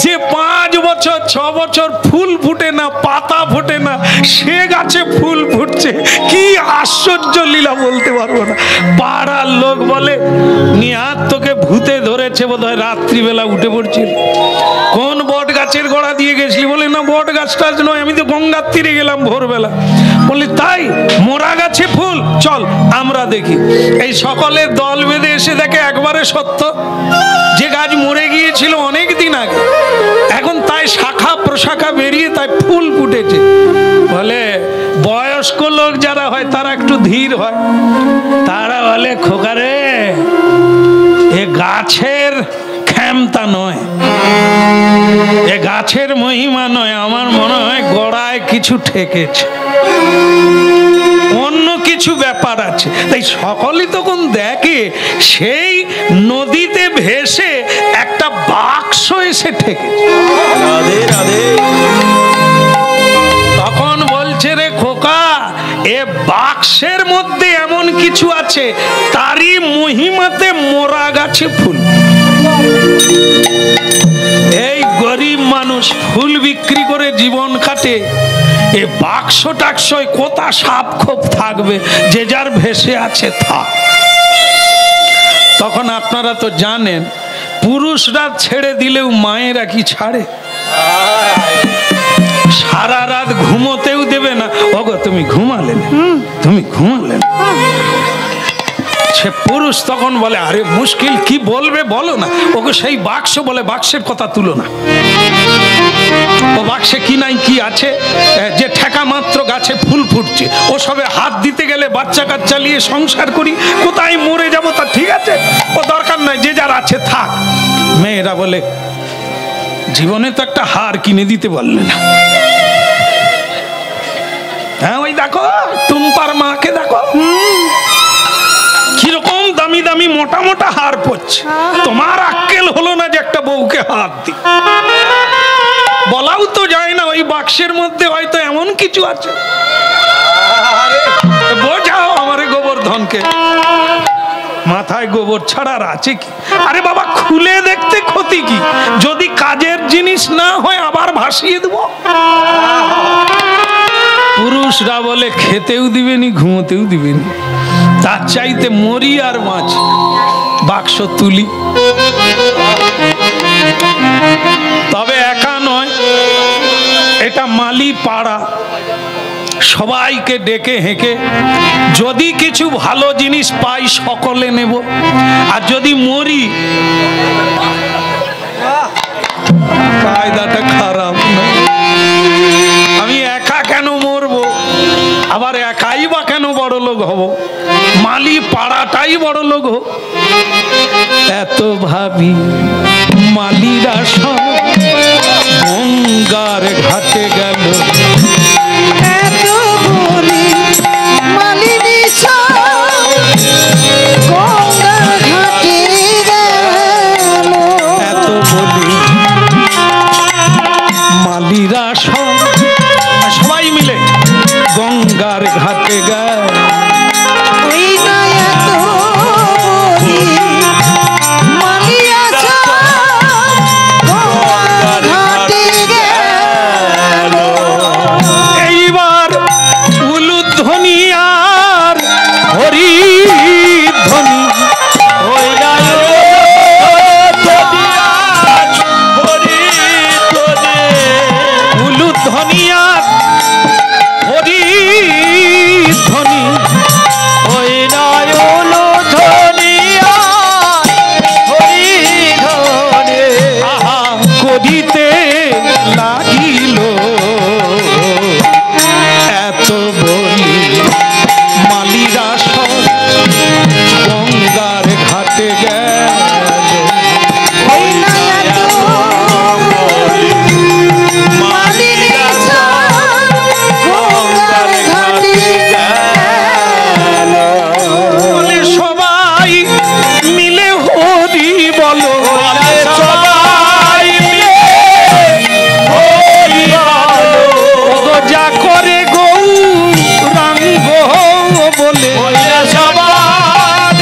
যে 5 বছর 6 বছর ফুল ফুটে না, পাতা ফোটে না, সে গাছে ফুল ফুটছে। কি আশ্চর্য লীলা বলতে পারবো না। পাড়ার লোক বলে নিহাত তোকে ভূতে ধরেছে, বোধহয় রাত্রিবেলা উঠে পড়ছিল। কোন বট গাছের গোড়া দিয়ে গেছিলি? বলে না বট গাছটা নয়, আমি তো গঙ্গার তীরে গেলাম ভোরবেলা। বলি তাই? মোরা গাছে ফুল, চল আমরা দেখি। এই সকলের দল বেঁধে এসে দেখে একবারে সত্য, যে গাছ মরে গিয়েছিল অনেক দিন আগে, এখন তাই শাখা প্রশাখা বেরিয়ে তাই ফুল ফুটেছে। বলে বয়স্ক লোক যারা হয় তারা একটু ধীর হয়, তারা বলে খোকারে এ গাছের ক্ষমতা নয়, এ গাছের মহিমা নয়, আমার মনে হয় গোড়ায় কিছু ঠেকেছে, অন্য কিছু ব্যাপার আছে। তাই সকলেই তখন দেখে সেই নদীতে ভেসে একটা বাক্স এসে ঠেকেছে। তখন বলছে রে খোকা, এ বাক্সের মধ্যে এমন কিছু আছে, তারই মহিমাতে মোরা গাছে ফুল। এই গরিব মানুষ ফুল বিক্রি করে জীবন কাটে, এ বাক্স টাক্সয় কোথা সাপ খোপ থাকবে, যে যার ভেসে আছে থাক। তখন আপনারা তো জানেন, পুরুষরা ছেড়ে দিলেও মায়েরা কি ছাড়ে? সারা রাত ঘুমোতেও দেবে না। ওগো তুমি ঘুমালেন, তুমি ঘুমালেন। সে পুরুষ তখন বলে আরে মুশকিল, কি বলবে বলো না। ওকে সেই বাক্স বলে বাক্সের কথা তুলো না। ও বাক্সে কি নাই কি আছে, যে ঠেকা মাত্র গাছে ফুল ফুটছে, ও সবে হাত দিতে গেলে বাচ্চা কাচ্চা নিয়ে সংসার করি, কোথায় মরে যাবো তা ঠিক আছে, ও দরকার নাই, যে যার আছে থাক। মেয়েরা বলে জীবনে তো একটা হার কিনে দিতে পারলে না। হ্যাঁ ওই দেখো টুম্পার মাকে দেখো কিরকম দামি দামি মোটা মোটা হার পড়ছে, তোমার আক্কেল হলো না যে একটা বউকে হাত দি। বলাও তো যায় না ওই বাক্সের মধ্যে হয়তো এমন কিছু আছে, বোঝাও আমার গোবর্ধনকে। মাথায় গোবর ছাড়ার আছে কি? আরে বাবা খুলে দেখতে ক্ষতি কি? যদি কাজের জিনিস না হয় আবার ভাসিয়ে দেব। পুরুষরা বলে খেতেও দিবেনি ঘুমোতেও দিবেনি, তার চাইতে মরি আর মাছ বাক্স তুলি। তবে একা নয়, এটা মালি পাড়া, সবাইকে ডেকে হেঁকে যদি কিছু ভালো জিনিস পাই সকলে নেব, আর যদি মরি কায়দাটা খারাপ না। আমি একা কেন মরবো, আবার একাই বা কেন বড় লোক হব, মালি পাড়াটাই বড় লোক হোক। এত ভাবি মালিরা সব গঙ্গার ঘাটে গেল, এত বলি মালিনী সব গঙ্গার ঘাটে গেল, এত বলি মালিরা সব সবাই মিলে গঙ্গার ঘাটে গেল। ওই না এত বলি মালিয়া সব গঙ্গার ঘাটে গেল। এইবার উলুধ্বনি আর হরিধ্বনি ওই যায় উলুধ্বনি আর হরিধ্বনি ওই নয়ন ধনিয়া হরি ধনে আহা করিতে লাগিল। এত বলি মালিরা সব গঙ্গার ঘাটে গেল। ওই না এত বলি মালিনী সব গঙ্গার ঘাটে গেল। বলে সবাই মিলে হরি বলো, সবাই মিলে হরি বলো। ওগো যা করে গৌরাঙ্গ বলে, ওইরা সবাই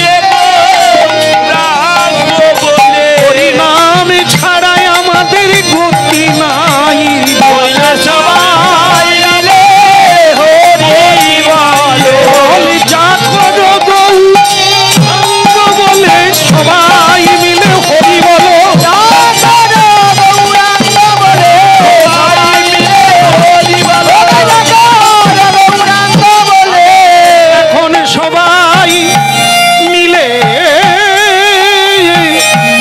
রাঙ্গ বলে। হরি নাম ছাড়াই আমাদের গতি নাই। ওইরা সবাই মিলে হরি বলো। বলে যা করো গৌরাঙ্গ বলে, সবাই মিলে হরি বলো। সবাই মিলে হরি বলো। এখন সবাই মিলে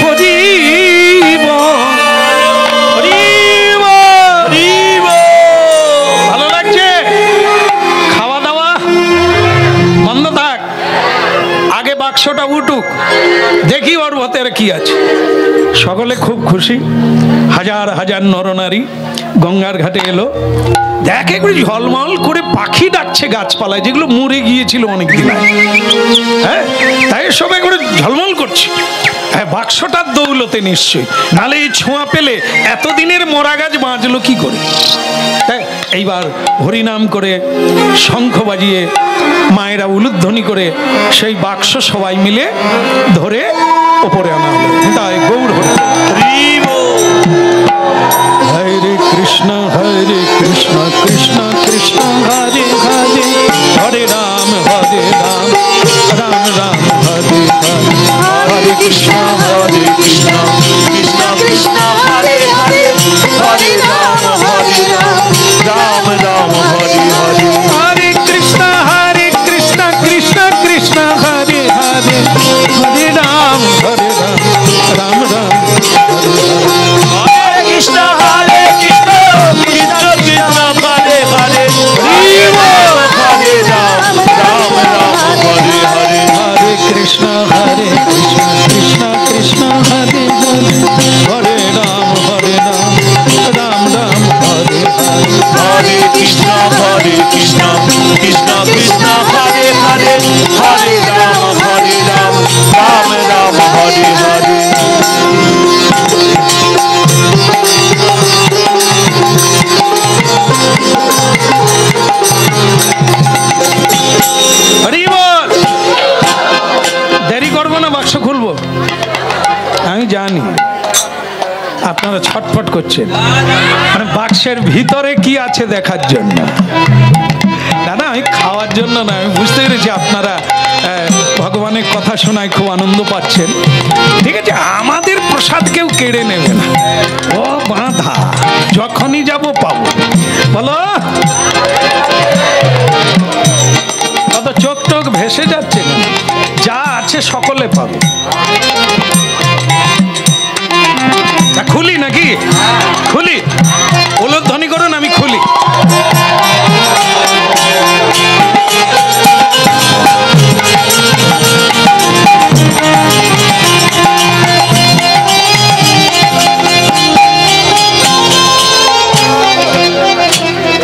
হরিব হরিব হরিব। ভালো লাগছে? খাওয়া দাওয়া বন্ধ থাক, আগে বাক্সটা উঠুক, দেখি ওর ভেতরে কি আছে। সকলে খুব খুশি, হাজার হাজার নরনারী গঙ্গার ঘাটে এলো। দেখ একটু ঝলমল করে পাখি ডাকছে গাছপালায়, যেগুলো মরে গিয়েছিল অনেকদিন আগে। হ্যাঁ, তাই সবাই করে ঝলমল করছে। হ্যাঁ, বাক্সটার দৌলতে নিশ্চয়ই, নালে এই ছোঁয়া পেলে এতদিনের মরা গাছ বাঁচলো কি করে। হ্যাঁ, এইবার হরিনাম করে শঙ্খ বাজিয়ে মায়েরা উলুধ্বনি করে সেই বাক্স সবাই মিলে ধরে ওপরে আনা হলো। তাই গৌর হরি হরে কৃষ্ণ কৃষ্ণ কৃষ্ণ হরে হরে, হরে রাম রাম রাম হরে হরে, হরে কৃষ্ণ কৃষ্ণ কৃষ্ণ হরে হরে, হরে রাম রাম রাম হরি হরি। হরে কৃষ্ণ কৃষ্ণ কৃষ্ণ হরে হরে, হরে রাম রাম রাম হরে হরে। হরে কৃষ্ণ কৃষ্ণ না বাক্স খুলবো? আমি জানি আপনারা ছটফট করছেন, মানে বাক্সের ভিতরে কি আছে দেখার জন্য। দাদা আমি খাওয়ার জন্য না, আমি বুঝতে পেরেছি আপনারা ভগবানের কথা শোনায় খুব আনন্দ পাচ্ছেন। ঠিক আছে, আমাদের প্রসাদ কেউ কেড়ে নেবে না, ও বাঁধা, যখনই যাব পাবো। বলো কত চোখ টোক ভেসে যাচ্ছে, যা আছে সকলে পাবে। খুলি নাকি? খুলি, উলুধ্বনি করুন, আমি খুলি।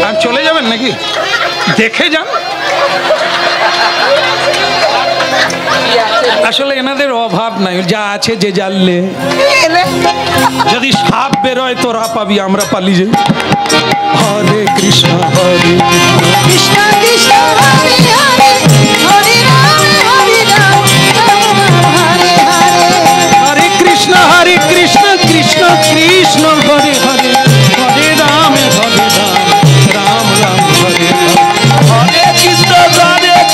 আর চলে যাবেন নাকি? দেখে যান। আসলে এনাদের অভাব নাই, যা আছে যে জানলে। যদি সাপ বেরোয় তোরা পাবি, আমরা পালি যাই। হরে কৃষ্ণ হরে কৃষ্ণ কৃষ্ণ হরে হরে, হরে রাম হরে রাম, রাম রাম হরে হরে। হরে কৃষ্ণ কৃষ্ণ কৃষ্ণ হরে হরে, হরে রাম রাম রাম হরে হরে। হরে কৃষ্ণ কৃষ্ণ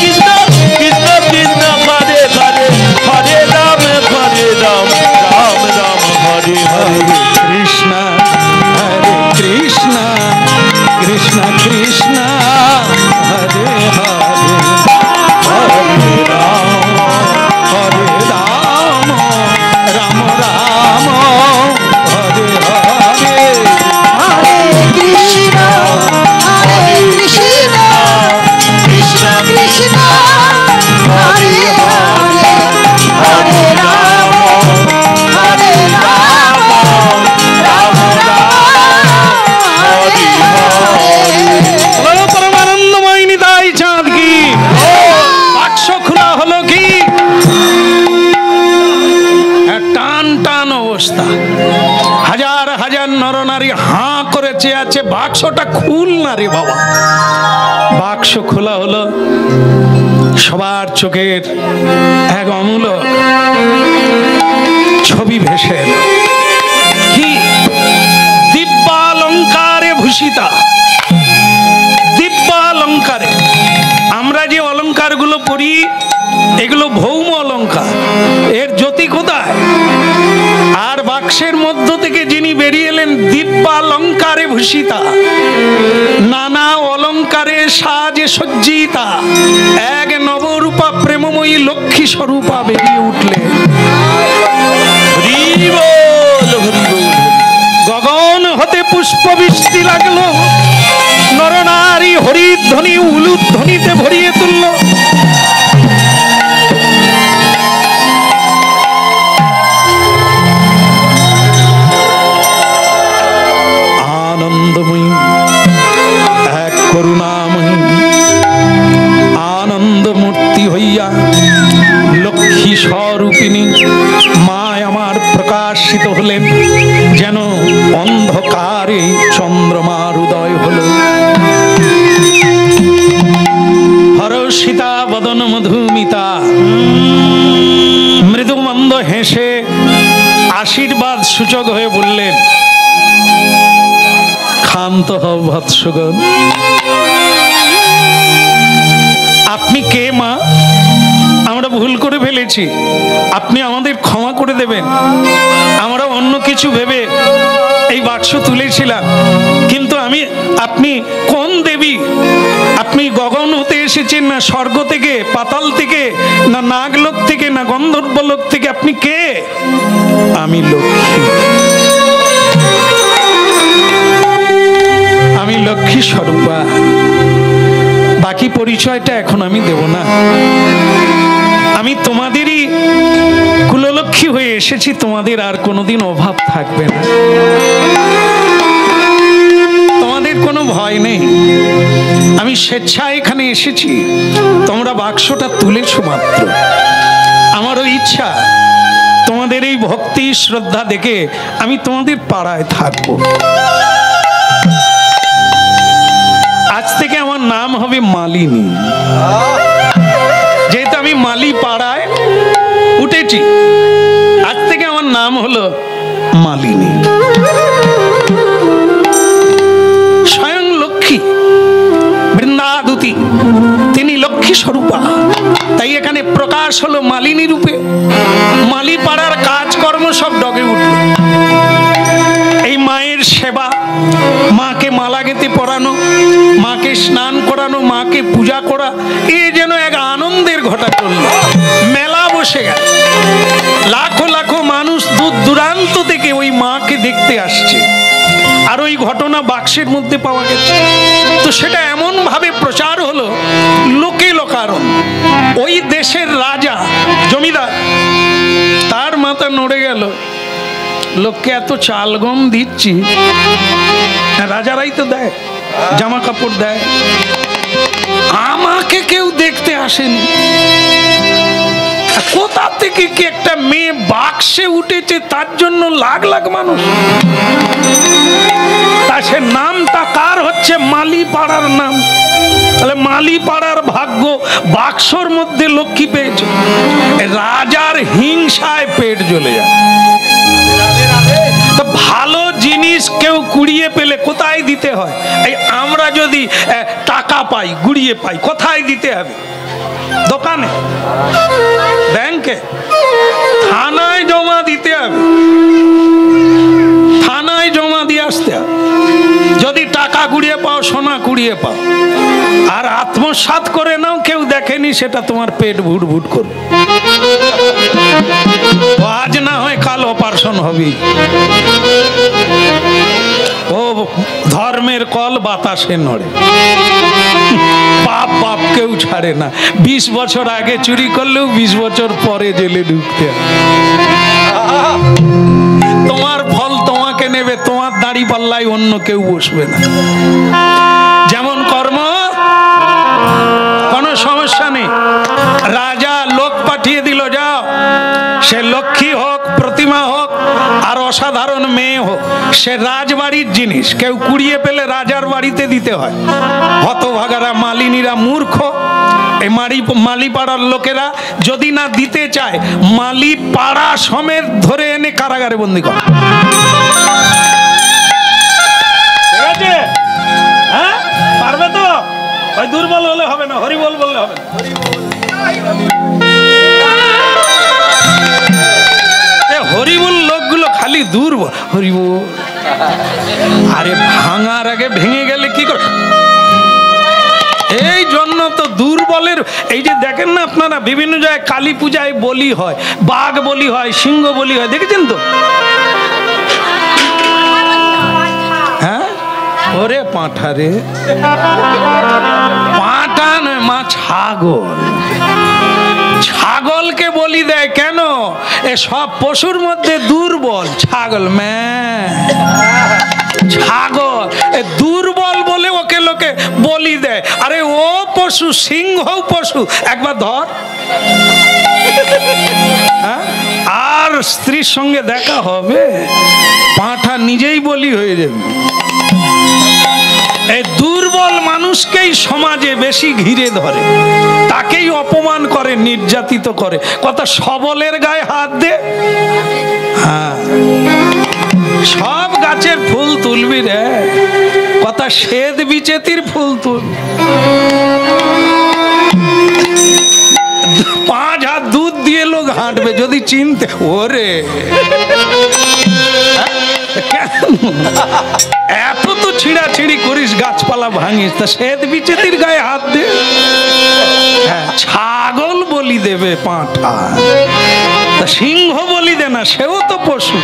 কৃষ্ণ কৃষ্ণ হরে হরে, হরে রাম রাম রাম হরে হরে। কৃষ্ণ কৃষ্ণ কৃষ্ণ কৃষ্ণ হরে হরে, হরে রাম রাম রাম হরে হরে। হরে কৃষ্ণ কৃষ্ণ কৃষ্ণ হরে হরে, হরে রাম হরে রাম, রাম রাম হরে হরে। পরমানন্দময় নিতাই চাঁদ কি। বাক্স খোলা হলো কি, টান টান অবস্থা, হাজার হাজার নরনারী হাঁ করে চেয়ে আছে, বাক্সটা খুল না রে বাবা। বাক্স খোলা হলো, সবার চোখের এক অমূলক ছবি ভেসে এলো। কি দিব্যালঙ্কারে ভূষিতা, দিব্যালঙ্কারে। আমরা যে অলঙ্কারগুলো পড়ি এগুলো ভৌম অলঙ্কার, এর জ্যোতি কোথায়? আর বাক্সের মধ্য থেকে যিনি বেরিয়ে এলেন দিব্যালঙ্কারে ভূষিতা, নানা অলঙ্কারে সাজে সজ্জিতা, এক নবরূপা প্রেমময়ী লক্ষ্মী স্বরূপা বেরিয়ে উঠলেন। হরি বল, হরি বল। গগন হতে পুষ্প বৃষ্টি লাগলো, নরনারী হরিধ্বনি উলুধ্বনিতে ভরিয়ে তুলল। আনন্দময়ী এক করুণাময়ী আনন্দমূর্তি হইয়া লক্ষ্মী স্বরূপিণী মা আমার প্রকাশিত হলেন, যেন অন্ধকারে চন্দ্রমার উদয় হল। হরষিতা বদন মধুমিতা, মৃদুমন্দ হেসে আশীর্বাদ সূচক হয়ে বললেন, ক্ষান্ত হও বৎসগণ। আপনি কে মা? আমরা ভুল করে ফেলেছি, আপনি আমাদের ক্ষমা করে দেবেন। আমরা অন্য কিছু ভেবে এই বাক্স তুলেছিলাম, কিন্তু আপনি কোন দেবী? আপনি গগন হতে এসেছেন, না স্বর্গ থেকে, পাতাল থেকে, না নাগলোক থেকে, না গন্ধর্বলোক থেকে? আপনি কে? আমি লক্ষ্মী, আমি লক্ষ্মী স্বরূপা। বাকি পরিচয়টা এখন আমি দেব না। আমি তোমাদেরই কুললক্ষ্মী হয়ে এসেছি, তোমাদের আর কোনোদিন অভাব থাকবে না, তোমাদের কোনো ভয় নেই। আমি স্বেচ্ছায় এখানে এসেছি, তোমরা বাক্সটা তুলেছো মাত্র। আমারও ইচ্ছা তোমাদের এই ভক্তি শ্রদ্ধা দেখে আমি তোমাদের পাড়ায় থাকবো। আজ থেকে আমার নাম হবে মালিনী, যেহেতু আমি মালি পাড়ায় উঠেছি। এসছি, আজ থেকে আমার নাম হলো মালিনী। স্বয়ং লক্ষ্মী বৃন্দাদুতি, তিনি লক্ষ্মী স্বরূপা, তাই এখানে প্রকাশ হলো মালিনী রূপে। মালি পাড়ার কাজকর্ম সব ডগে উঠল। এই মায়ের সেবা, মাকে মালা গেঁথে পরানো, মাকে স্নান করানো, মাকে পূজা করা, এ যেন এক আনন্দের ঘটা চলল। মেলা বসে গেল, লাখো লাখো মানুষ দূর দূরান্ত থেকে ওই মাকে দেখতে আসছে। আর ওই ঘটনা বাক্সের মধ্যে পাওয়া গেছে। তো সেটা এমন ভাবে প্রচার হলো, লোকে লোকারণ। ওই দেশের রাজা জমিদার, তার মাথা নড়ে গেল, লোককে এত চাল গম দিচ্ছি, রাজারাই তো দেয়, জামা কাপড় দেয়, আমাকে কেউ দেখতে আসেনি। কোথা থেকে কি একটা মেয়ে বাক্সে উঠেছে, তার জন্য লাখ লাখ মানুষ। তা সে নামটা কার হচ্ছে? মালি পাড়ার নাম। তাহলে মালি পাড়ার ভাগ্য বাক্সর মধ্যে লক্ষ্মী পেয়েছে। রাজার হিংসায় পেট জ্বলে যায়। তো ভালো জিনিস কেউ কুড়িয়ে পেলে কোথায় দিতে হয়? এই আমরা যদি টাকা পাই, গুড়িয়ে পাই, কোথায় দিতে হবে? দোকানে, ব্যাংকে, থানায় জমা দিতে হবে, থানায় জমা দিয়ে আসতে হবে। যদি টাকা কুড়িয়ে পাও, সোনা কুড়িয়ে পাও, আর আত্মসাৎ করে নাও, কেউ দেখেনি, সেটা তোমার পেট ভুট ভুট করবে। আজ না হয় কাল অপারেশন হবে। ও ধর্মের কল বাতাসে নড়ে, পাপ পাপ কেউ ছাড়ে না। 20 বছর আগে চুরি করলেও 20 বছর পরে জেলে ঢুকতে। তোমার ফল তোমাকে নেবে, তোমার দাড়ি পাল্লায় অন্য কেউ বসবে না। যেমন কর্ম, কোনো সমস্যা নেই। রাজা লোক পাঠিয়ে দিল, যাও, সে লক্ষ্মী হোক, প্রতিমা হোক, আর অসাধারণ মেয়ে হোক, সে রাজবাড়ির জিনিস কেউ কুড়িয়ে পেলে রাজার বাড়িতে দিতে হয়। হতভাগারা মালিনীরা মূর্খ। এই মালিপাড়ার লোকেরা যদি না দিতে চায়, মালিপাড়া সমেত ধরে এনে কারাগারে বন্দী করে। ঠিক আছে? হ্যাঁ, পারবে তো? ওই দুর্বল হলে হবে না, হরিবল বললে হবে না। হরিবল লোকগুলো খালি দুর্বল, হরিবল। আরে ভাঙার আগে ভেঙে গেলে কি করে? এই জন্য তো দুর্বলের, এই যে দেখেন না আপনারা বিভিন্ন জায়গায় কালী পূজায় বলি হয়, বাঘ বলি হয়, সিংহ বলি হয়, দেখেছেন তো? হ্যাঁ, ওরে পাঁঠা রে, পাঁঠা নয় মা, ছাগল। ছাগলকে বলি দেয় কেন? এ সব পশুর মধ্যে দুর্বল ছাগল। ছাগল দুর্বল বলে ওকে লোকে বলি দেয়। আরে ও পশু, সিংহ পশু, একবার ধর। আর স্ত্রীর সঙ্গে দেখা হবে, পাঁঠা নিজেই বলি হয়ে যাবে। এই দুর্বল মানুষকেই সমাজে বেশি ঘিরে ধরে, তাকেই অপমান করে, নির্যাতিত করে। কথা সবলের গায়ে হাত দে। হ্যাঁ, সব গাছের ফুল তুলবি রে, কথা শ্বেত বিচেতির ফুল তুল। 5 হাত দুধ দিয়ে লোক হাঁটবে যদি চিনতে। ওরে এত তো ছিঁড়াছিঁড়ি করিস, গাছপালা ভাঙিস, তা শ্বেত বিচেতির গায়ে হাত দে। ছাগল বলি দেবে পাঁঠা, তা সিংহ বলি দে না, সেও তো পশু।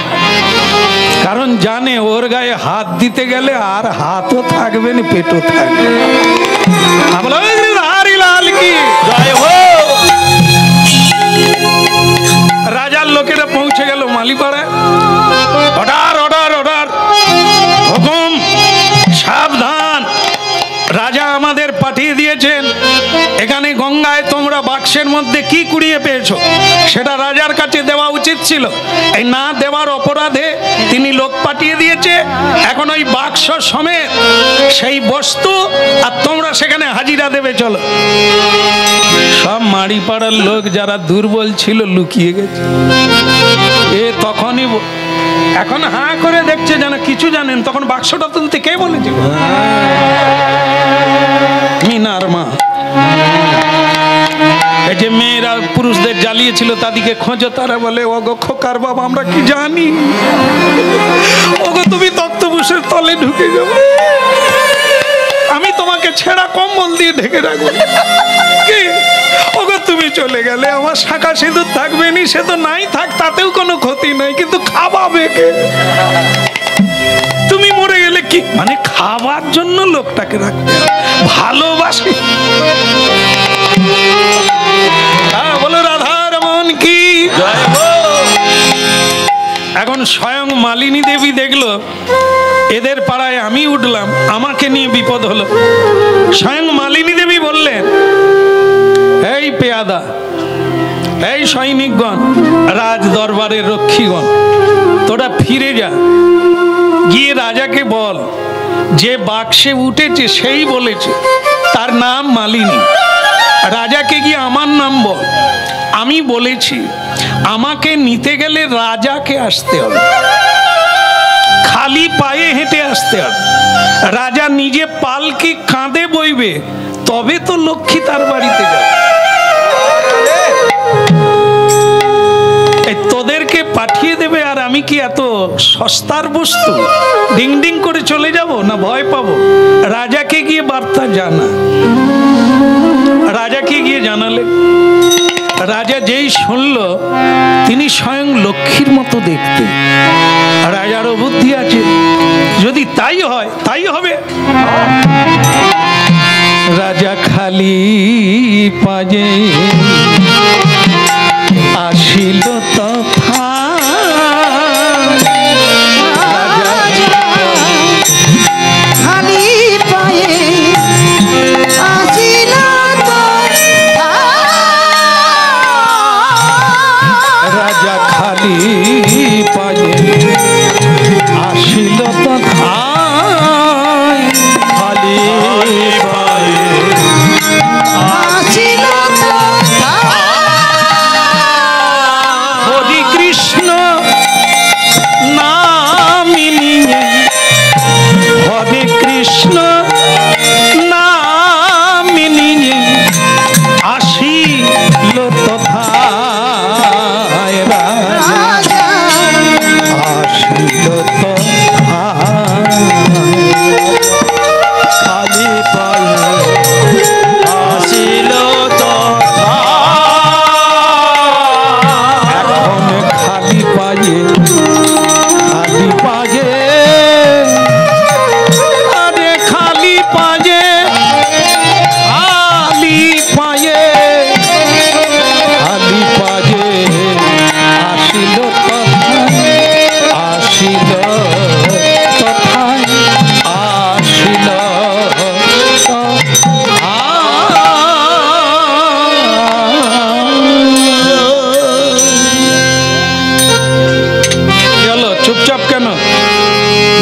কারণ জানে ওর গায়ে হাত দিতে গেলে আর হাতও থাকবে না, পেটও থাকবে। রাজার লোকেরা পৌঁছে গেল মালিপাড়ায়। অর্ডার অর্ডার অর্ডার, হুকুম, সাবধান, রাজা আমাদের পাঠিয়ে দিয়েছেন, এখানে গঙ্গায় তোমরা বাক্সের মধ্যে কি কুড়িয়ে পেয়েছো সেটা রাজার কাছে দেওয়া উচিত ছিল। এই না দেওয়ার অপরাধে তিনি লোক পাঠিয়ে দিয়েছে। এখন ওই বাক্স সমেত সেই বস্তু আর তোমরা সেখানে হাজিরা দেবে। চলো। সব মাড়ি পাড়ার লোক যারা দুর্বল ছিল লুকিয়ে গেছে। এ তখনই এখন হাঁ করে দেখছে যেন কিছু জানেন। তখন বাক্সটা তুলতে কে বলেছিল? মিনার মা। এই যে মেয়েরা পুরুষদের জ্বালিয়েছিল তাদেরকে খোঁজো, তারা বলে ওগো খোকার বাবা আমরা কি জানি, ওগো তুমি তক্তপোষের তলে ঢুকে যাবে, আমি তোমাকে ছেঁড়া কম্বল দিয়ে ঢেকে রাখবো, কি ওগো তুমি চলে গেলে আমার শাঁখা সিঁদুর থাকবে নি, সে তো নাই থাক তাতেও কোনো ক্ষতি নাই, কিন্তু খাওয়াবে কে? তুমি মরে গেলে কি মানে খাবার জন্য লোকটাকে রাখতে ভালোবাসি। বলো রাধার মন কি জয়। এখন স্বয়ং মালিনী দেবী দেখলো এদের পাড়ায় আমি উঠলাম, আমাকে নিয়ে বিপদ হলো। স্বয়ং মালিনী দেবী বললেন, এই পেয়াদা, এই সৈনিকগণ, রাজ দরবারের রক্ষীগণ, তোরা ফিরে যা, গিয়ে রাজাকে বল যে বাক্সে উঠেছে সেই বলেছে তার নাম মালিনী। রাজাকে গিয়ে আমার নাম বল, আমি বলেছি আমাকে নিতে গেলে রাজাকে আসতে হবে, খালি পায়ে হেঁটে আসতে হবে, রাজা নিজে পালকি কাঁধে বইবে, তবে তো লক্ষ্মী তার বাড়িতে যাবে। তোদেরকে পাঠিয়ে দেবে আর আমি কি এত সস্তার বস্তু ডিং ডিং করে চলে যাব না ভয় পাবো? রাজাকে গিয়ে বার্তা জানা। রাজাকে গিয়ে জানালে রাজা যেই শুনল তিনি স্বয়ং লক্ষ্মীর মতো দেখতে। রাজারও বুদ্ধি আছে, যদি তাই হয় তাই হবে। রাজা খালি পাজে আসিল তথা, খালি পায়ে আসিল তথা, রাজা খালি পায়ে আসিল তথা, খালি পায়ে আসিল তথা, হরি কৃষ্ণ নাম নিয়ে, হরে কৃষ্ণ নাম নিয়ে আসিল তথা, রাজা আসিল তথা, খালি পায়ে আসিল তথা। এখন খালি পায়ে, খালি পায়ে, আরে খালি পায়ে, খালি পায়ে, খালি পায়ে আসিল তথা, আসিল তথা, আসিল চলো চুপচাপ কেন?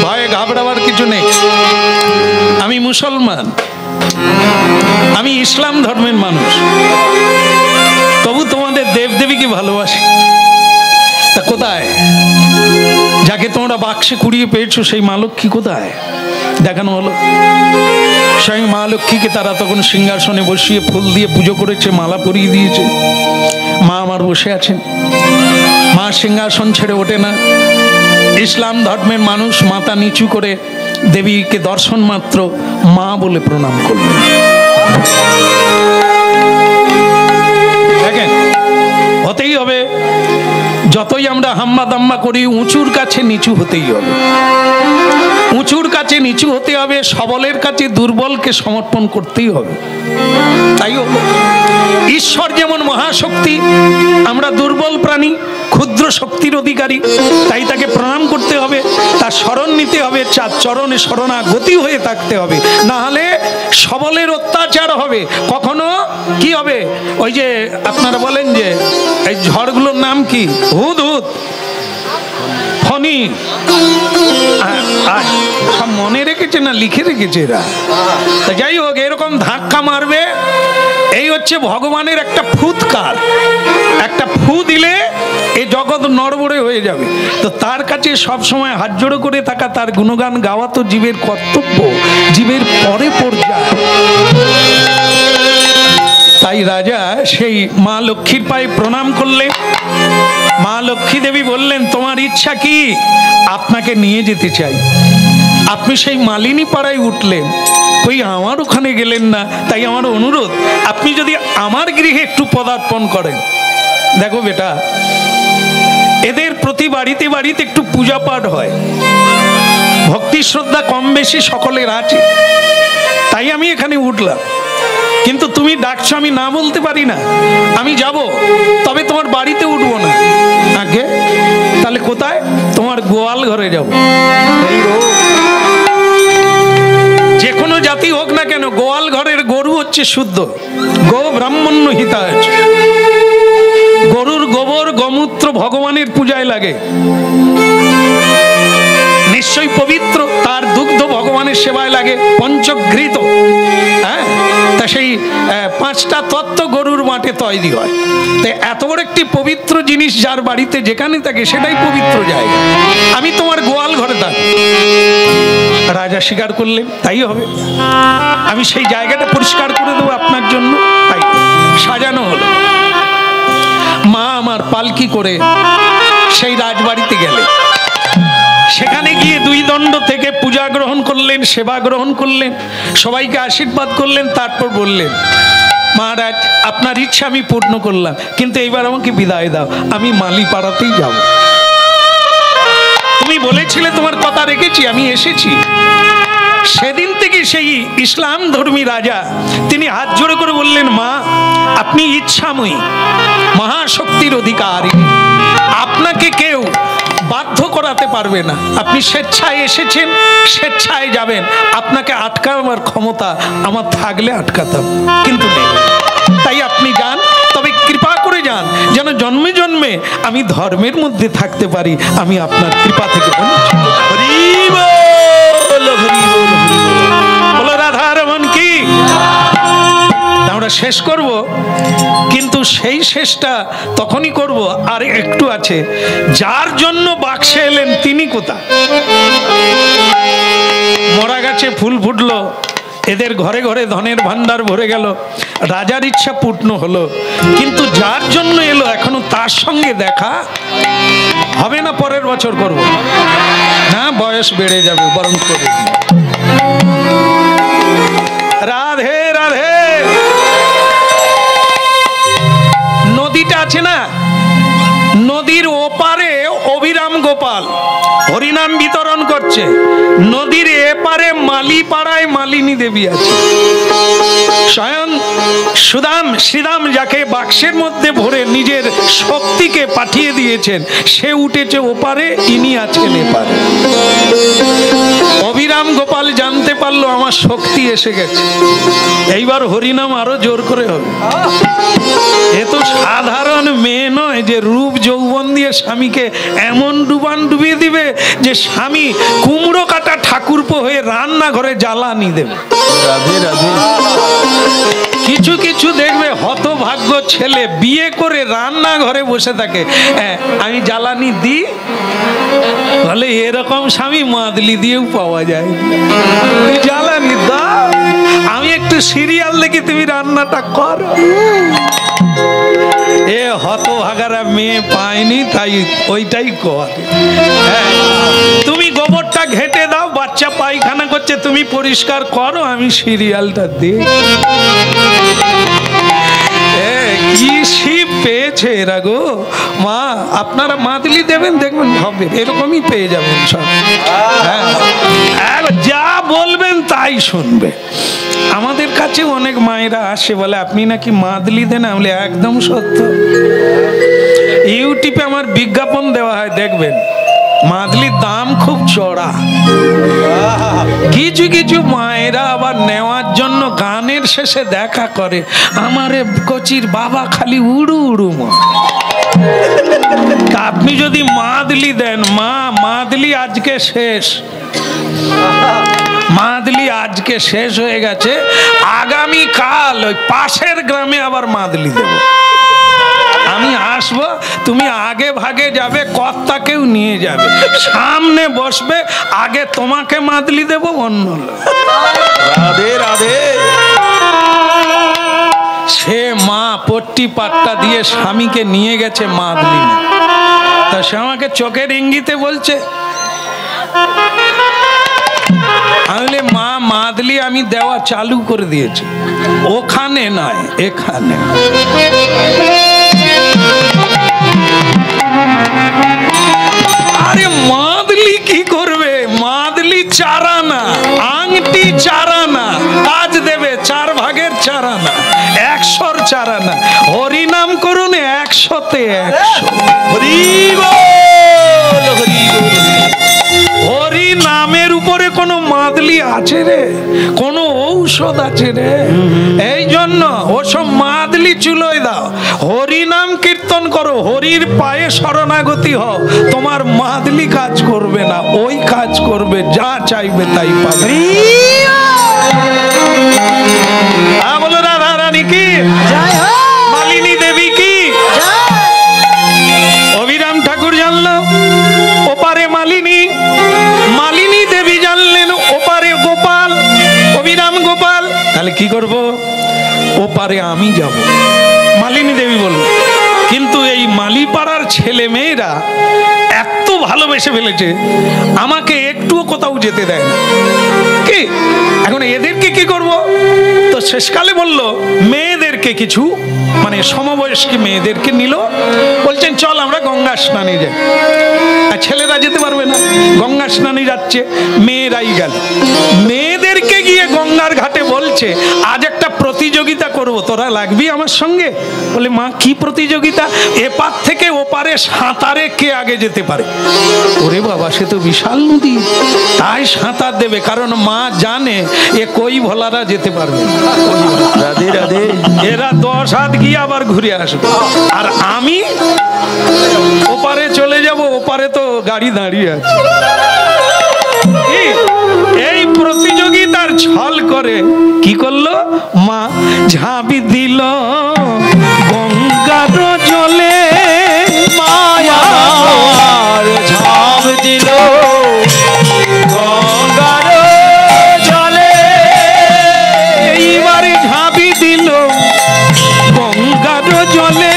ভয়ে ঘাবড়াবার কিছু নেই। আমি মুসলমান, আমি ইসলাম ধর্মের মানুষ, তবু তোমাদের দেবদেবীকে ভালোবাসি। তা কোথায়? যাকে তোমরা বাক্সে কুড়িয়ে পেয়েছো সেই মা লক্ষ্মী কোথায়? দেখানো হলো স্বয়ং মা লক্ষ্মীকে তারা তখন সিংহাসনে বসিয়ে ফুল দিয়ে পুজো করেছে, মালা পরিয়ে দিয়েছে। মা আমার বসে আছেন, মা সিংহাসন ছেড়ে ওঠে না। ইসলাম ধর্মের মানুষ মাথা নিচু করে দেবীকে দর্শন মাত্র মা বলে প্রণাম করলেন। দেখেন, হতেই হবে, যতই আমরা হাম্মা দাম্মা করি উঁচুর কাছে নিচু হতেই হবে, উঁচুর কাছে নিচু হতে হবে, সবলের কাছে দুর্বলকে সমর্পণ করতেই হবে। তাই হলো ঈশ্বর যেমন মহাশক্তি, আমরা দুর্বল প্রাণী, ক্ষুদ্র শক্তির অধিকারী, তাই তাকে প্রণাম করতে হবে, তার শরণ নিতে হবে, চার চরণে শরণাগতি হয়ে থাকতে হবে, না হলে সবলের অত্যাচার হবে। কখনো কি হবে, ওই যে আপনারা বলেন যে এই ঝড়গুলোর নাম কি, হুদহুদ, ফনি, সব মনে রেখেছে না লিখে রেখেছে এরা? তা যাই হোক, এরকম ধাক্কা মারবে, এই হচ্ছে ভগবানের একটা ফুৎকার, একটা ফু দিলে এই জগৎ নড়বড়ে হয়ে যাবে। তো তার কাছে সব সময় হাত জোড়ো করে থাকা, তার গুণগান গাওয়া তো জীবের কর্তব্য, জীবের পরে পর্যায়। তাই রাজা সেই মা লক্ষ্মীর পায়ে প্রণাম করলেন। মা লক্ষ্মী দেবী বললেন, তোমার ইচ্ছা কি? আপনাকে নিয়ে যেতে চাই। আপনি সেই মালিনী পাড়ায় উঠলেন, কই আমার ওখানে গেলেন না। তাই আমার অনুরোধ, আপনি যদি আমার গৃহে একটু পদার্পণ করেন। দেখো বেটা, এদের প্রতি বাড়িতে বাড়িতে একটু পূজা পাঠ হয়, ভক্তি শ্রদ্ধা কম বেশি সকলের আছে, তাই আমি এখানে উঠলাম। কিন্তু তুমি ডাকছো, আমি না বলতে পারি না। আমি যাব, তবে তোমার বাড়িতে উঠবো না। আগে তাহলে কোথায়? তোমার গোয়াল ঘরে যাব। যে কোনো জাতি হোক না কেন, গোয়াল ঘরের গরু হচ্ছে শুদ্ধ। গো ব্রাহ্মণ্য হিতায়। গরুর গোবর গোমূত্র ভগবানের পূজায় লাগে, নিশ্চয়ই পবিত্র। তার দুগ্ধ ভগবানের সেবায় লাগে, পঞ্চঘৃত। হ্যাঁ, তা সেই 5টা তত্ত্ব গরুর মাঠে তৈরি হয়। তাই এত বড় একটি পবিত্র জিনিস যার বাড়িতে যেখানে থাকে সেটাই পবিত্র জায়গা। আমি তোমার গোয়াল ঘরে থাকি। রাজা স্বীকার করলেন, তাই হবে। আমি সেই জায়গাটা পরিষ্কার করে দেবো আপনার জন্য। তাই সাজানো হলো। মা আমার পালকি করে সেই রাজবাড়িতে গেলেন। সেখানে গিয়ে 2 দণ্ড থেকে পূজা গ্রহণ করলেন, সেবা গ্রহণ করলেন, সবাইকে আশীর্বাদ করলেন। তারপর বললেন, মহারাজ আপনার ইচ্ছা আমি পূর্ণ করলাম, কিন্তু এইবার আমাকে বিদায় দাও, আমি মালিপাড়াতেই যাব। তুমি বলেছিলে, তোমার কথা রেখেছি, আমি এসেছি। সেদিন থেকে সেই ইসলাম ধর্মী রাজা তিনি হাত জোড়ে করে বললেন, মা আপনি ইচ্ছাময়ী, মহাশক্তির অধিকারী, আপনাকে কেউ বাধ্য করাতে পারবে না। আপনি স্বেচ্ছায় এসেছেন, স্বেচ্ছায় যাবেন। আপনাকে আটকাবার ক্ষমতা আমার থাকলে আটকাতাম, কিন্তু নেই। তাই আপনি যান, তবে কৃপা করে যান, যেন জন্মে জন্মে আমি ধর্মের মধ্যে থাকতে পারি। আমি আপনার কৃপা থেকে বঞ্চিত। বলো রাধারমণ কি? আমরা শেষ করব, কিন্তু সেই শেষটা তখনই করব। আর একটু আছে, যার জন্য বাক্সে এলেন তিনি কোথায়? মরা গাছে ফুল ফুটলো, এদের ঘরে ঘরে ধনের ভান্ডার ভরে গেল, রাজার ইচ্ছা পূর্ণ হলো, কিন্তু যার জন্য এলো এখনো তার সঙ্গে দেখা হবে না। পরের বছর করব না, বয়স বেড়ে যাবে, বরং করে। রাধে রাধে। নদীটা আছে না, নদীর ওপারে অভিরাম গোপাল হরিনাম বিতরণ করছে। নদীর এপারে মালিপাড়ায় মালিনী দেবী আছে। স্বয়ং শ্রীরাম যাকে বাক্সের মধ্যে ভরে নিজের শক্তিকে পাঠিয়ে দিয়েছেন, সে উঠেছে ওপারে, ইনি আছেন এপারে। অভিরাম গোপাল জানতে পারলো আমার শক্তি এসে গেছে, এইবার হরিনাম আরো জোর করে হবে। এ তো সাধারণ মেয়ে নয় যে রূপ যৌবন দিয়ে স্বামীকে এমন ডুবান ডুবিয়ে দিবে যে স্বামী কুমড়ো কাটা ঠাকুরপো হয়ে রান্নাঘরে জ্বালানি দেবে। কিছু কিছু দেখবে হতভাগ্য ছেলে বিয়ে করে রান্নাঘরে বসে থাকে, আমি জ্বালানি দিই, বলে এরকম স্বামী মাদলি দিয়েও পাওয়া যায়। জ্বালানি দাও, আমি একটু সিরিয়াল দেখি, তুমি রান্নাটা করো। এ হতভাগারা মেয়ে পায়নি, তাই ওইটাই কর। তুমি গোবরটা ঘেটে দাও, বাচ্চা পায়খানা করছে, তুমি পরিষ্কার করো, আমি সিরিয়ালটা দিই। কি শিব পেয়েছে এরা গো। মা আপনারা মাদলি দেবেন, দেখবেন হবে, এরকমই পেয়ে যাবেন সব। যা বলবেন তাই শুনবে। আমাদের কাছে অনেক মায়েরা আসে, বলে আপনি নাকি মাদলি দেন। আমি একদম সত্য। ইউটিউবে আমার বিজ্ঞাপন দেওয়া হয়, দেখবেন মাদলির দাম খুব চড়া। কিছু কিছু মায়েরা আবার নেওয়ার জন্য গানের শেষে দেখা করে, আমারে কচির বাবা খালি উড়ু উড়ু মা। আপনি যদি মাদলি দেন, মা মাদলি আজকে শেষ, মাদলি আজকে শেষ হয়ে গেছে, আগামী কাল ওই পাশের গ্রামে আবার মাদলি দেব। আমি আসবো, তুমি আগে ভাগে যাবে, কর্তাকেও নিয়ে যাবে, সামনে বসবে, আগে তোমাকে মাদলি দেব অন্য লোক। রাধে রাধে। সে মা পট্টি পাট্টা দিয়ে স্বামীকে নিয়ে গেছে মাদলি, তা সে আমাকে চোখের ইঙ্গিতে বলছে, তাহলে মা মাদলি আমি দেওয়া চালু করে দিয়েছি, ওখানে নয় এখানে। আরে মাদলি কি করবে, মাদলি চারানা, আংটি চারানা, আজ দেবে 4 ভাগের চারানা, 100-র চারানা। হরিনাম করুন 100-তে 100। হরি বল, হরি বল। হরি নামের উপরে কোনো মাদলি আছে রে, কোনো ঔষধ আছে রে? এই জন্য ওসব মাদলি চুলোয় দাও, হরি নাম কীর্তন করো, হরির পায়ে শরণাগতি হও, তোমার মাদলি কাজ করবে না, ওই কাজ করবে, যা চাইবে তাই পাবে। বলো রাধা রানী কি জয় হোক। মালিনী দেবী কি? অভিরাম ঠাকুর জানলো ওপারে মালিনী, মালিনী দেবী জানলেন ওপারে গোপাল, অভিরাম গোপাল। তাহলে কি করব? ওপারে আমি যাব। মালিনী দেবী বলল, কিন্তু এই মালিপাড়ার ছেলে মেয়েরা এত ভালোবেসে ফেলেছে, আমাকে একটুও কোথাও যেতে দেয় না। কি এখন এদেরকে কি করব? তো শেষকালে বলল মেয়েদেরকে কিছু, মানে সমবয়স্ক মেয়েদেরকে নিল, বলছেন চল আমরা গঙ্গা স্নানে যাই। আর ছেলেরা যেতে পারবে না, গঙ্গা স্নানে যাচ্ছে, মেয়েরাই গেল। মেয়েদেরকে গিয়ে গঙ্গার ঘাটে বলছে আজ একটা প্রতিযোগিতা করব, তোরা লাগবি আমার সঙ্গে। বলে মা কি প্রতিযোগিতা? এপার থেকে ওপারে সাঁতারে কে আগে যেতে পারে। ওরে বাবা, সে তো বিশাল নদী, তাই সাঁতার দেবে, কারণ মা জানে এ কই ভোলারা যেতে পারবে। রাধে রাধে। এরা 10 হাত গিয়ে আবার ঘুরে আসবে, আর আমি ওপারে চলে যাব, ওপারে তো গাড়ি দাঁড়িয়ে আছে। এই প্রতিযোগিতার ছল করে কি করলো মা? ঝাঁপি দিল গঙ্গার জলে, মায়ার ঝাঁপ দিল গঙ্গার জলে। এইবারে ঝাঁপি দিল গঙ্গার জলে,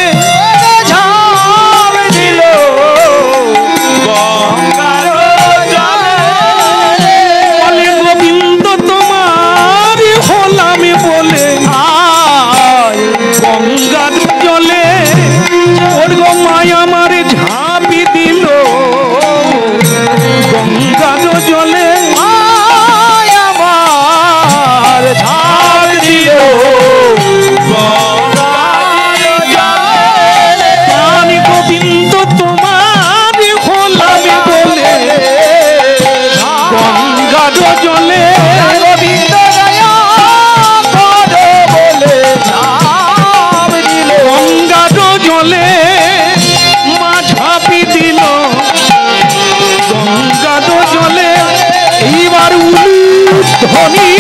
ঝাঁপ দিল গঙ্গার জলে। বলে গোবিন্দ তোমার হলাম বলে গঙ্গার জলে, ওর গো মায়া আমারে ঝাঁপি দিল গঙ্গার জলে, আমার ঝাঁপ দিল গঙ্গার জলে। প্রাণী গোবিন্দ তোমার হলাম বলে গঙ্গার জলে, গোবিন্দ দয়া করো বলে ঝাঁপ দিল গঙ্গার জলে মা ঝাঁপি দিল গঙ্গার জলে। এইবার উলুধ্বনি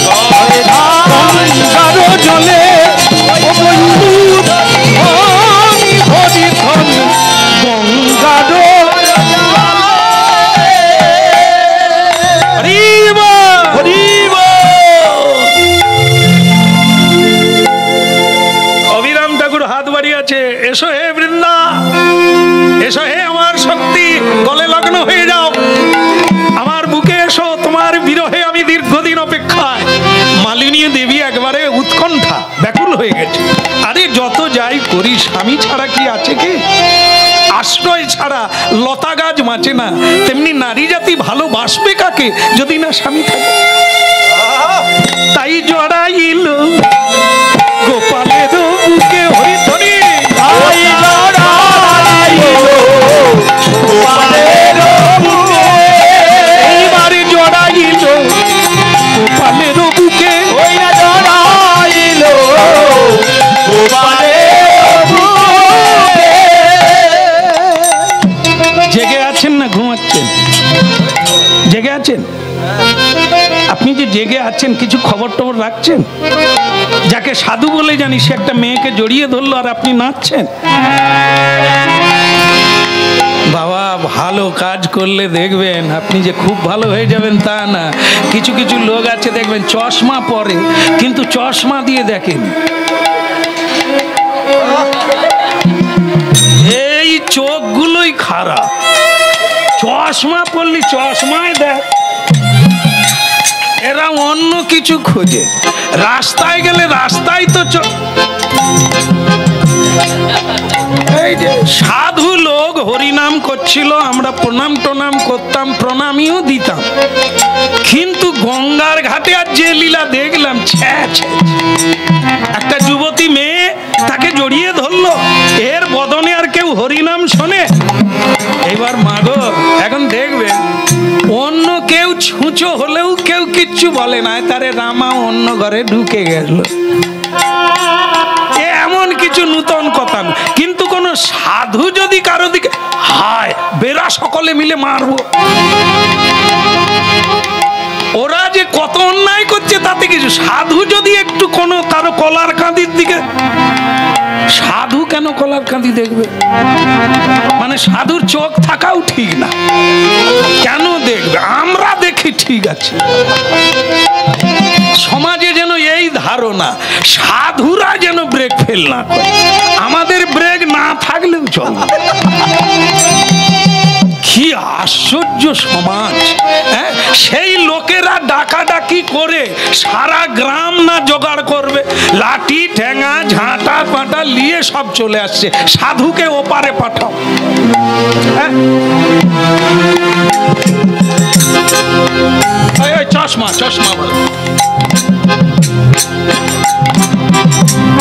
গঙ্গার জলে, হরিধ্বনি গঙ্গার হরিব হরিব। অভিরাম ঠাকুর হাত বাড়িয়েছে, এসো হে বৃন্দা, এসো হে আমার শক্তি, গলে লগ্ন হয়ে যাও, আমার বুকে এসো, তোমার বিরহে আমি দীর্ঘদিন অপেক্ষায়। মালিনী দেবী একবারে উৎকণ্ঠা ব্যাকুল হয়ে গেছে। আরে যত যাই করি স্বামী ছাড়া কি আছে কি? আশ্রয় ছাড়া লতা গাছ বাঁচে না, তেমনি নারী জাতি ভালোবাসবে কাকে যদি না স্বামী থাকে? তাই জড়াইল গোপালের বুকে হরিধ্বনি, তাই জড়াইল গোপালের বুকে। এইবারে জড়াইল গোপালের বুকে, ওই না জড়াইল গোপালের বুকে। জেগে আছেন না ঘুমাচ্ছেন? জেগে আছেন? জেগে আছেন, কিছু খবর টবর রাখছেন? যাকে সাধু বলে জানি সে একটা মেয়েকে জড়িয়ে ধরলো আর আপনি নাচছেন। বাবা, ভালো কাজ করলে দেখবেন আপনি যে খুব ভালো হয়ে যাবেন তা না। কিছু কিছু লোক আছে দেখবেন চশমা পরে কিন্তু চশমা দিয়ে দেখেন। এই চোখগুলোই খারাপ, চশমা পরলি চশমায় দেখ, এরা অন্য কিছু খোঁজে। রাস্তায় গেলে রাস্তায় তো এই যে সাধু লোক হরিনাম করছিল, আমরা প্রণাম টনাম করতাম, প্রণামীও দিতাম, কিন্তু গঙ্গার ঘাটে আর যে লীলা দেখলাম, একটা যুবতী মেয়ে তাকে জড়িয়ে ধরলো, এর বদনে আর কেউ হরিনাম শোনে? এবার মাগো, এখন দেখবেন অন্য কেউ ছুঁচো হলেও কেউ কিচ্ছু বলে না, তারে রামা অন্য ঘরে ঢুকে গেল। এমন কিছু নূতন কথা, কিন্তু কোন সাধু যদি কারো দিকে হায় বেরা সকলে মিলে মারবো, ওরা যে কত অন্যায় করছে তাতে কিছু। সাধু যদি একটু কোনো কারো কলার কাঁদির দিকে, সাধু কেন কলার কাঁদি দেখবে? মানে সাধুর চোখ থাকাও ঠিক না, কেন দেখবে? আমরা দেখি ঠিক আছে। সমাজে যেন এই ধারণা, সাধুরা যেন ব্রেক ফেল না করে, আমাদের ব্রেক না থাকলেও চলে। কি আশ্চর্য সমাজ! সেই লোকেরা ডাকাডাকি করে সারা গ্রাম না জোগাড় করবে, লাঠি ঠেঙা ঝাঁটা পাটা নিয়ে সব চলে আসছে, সাধুকে ওপারে পাঠাও। চশমা চশমা বল।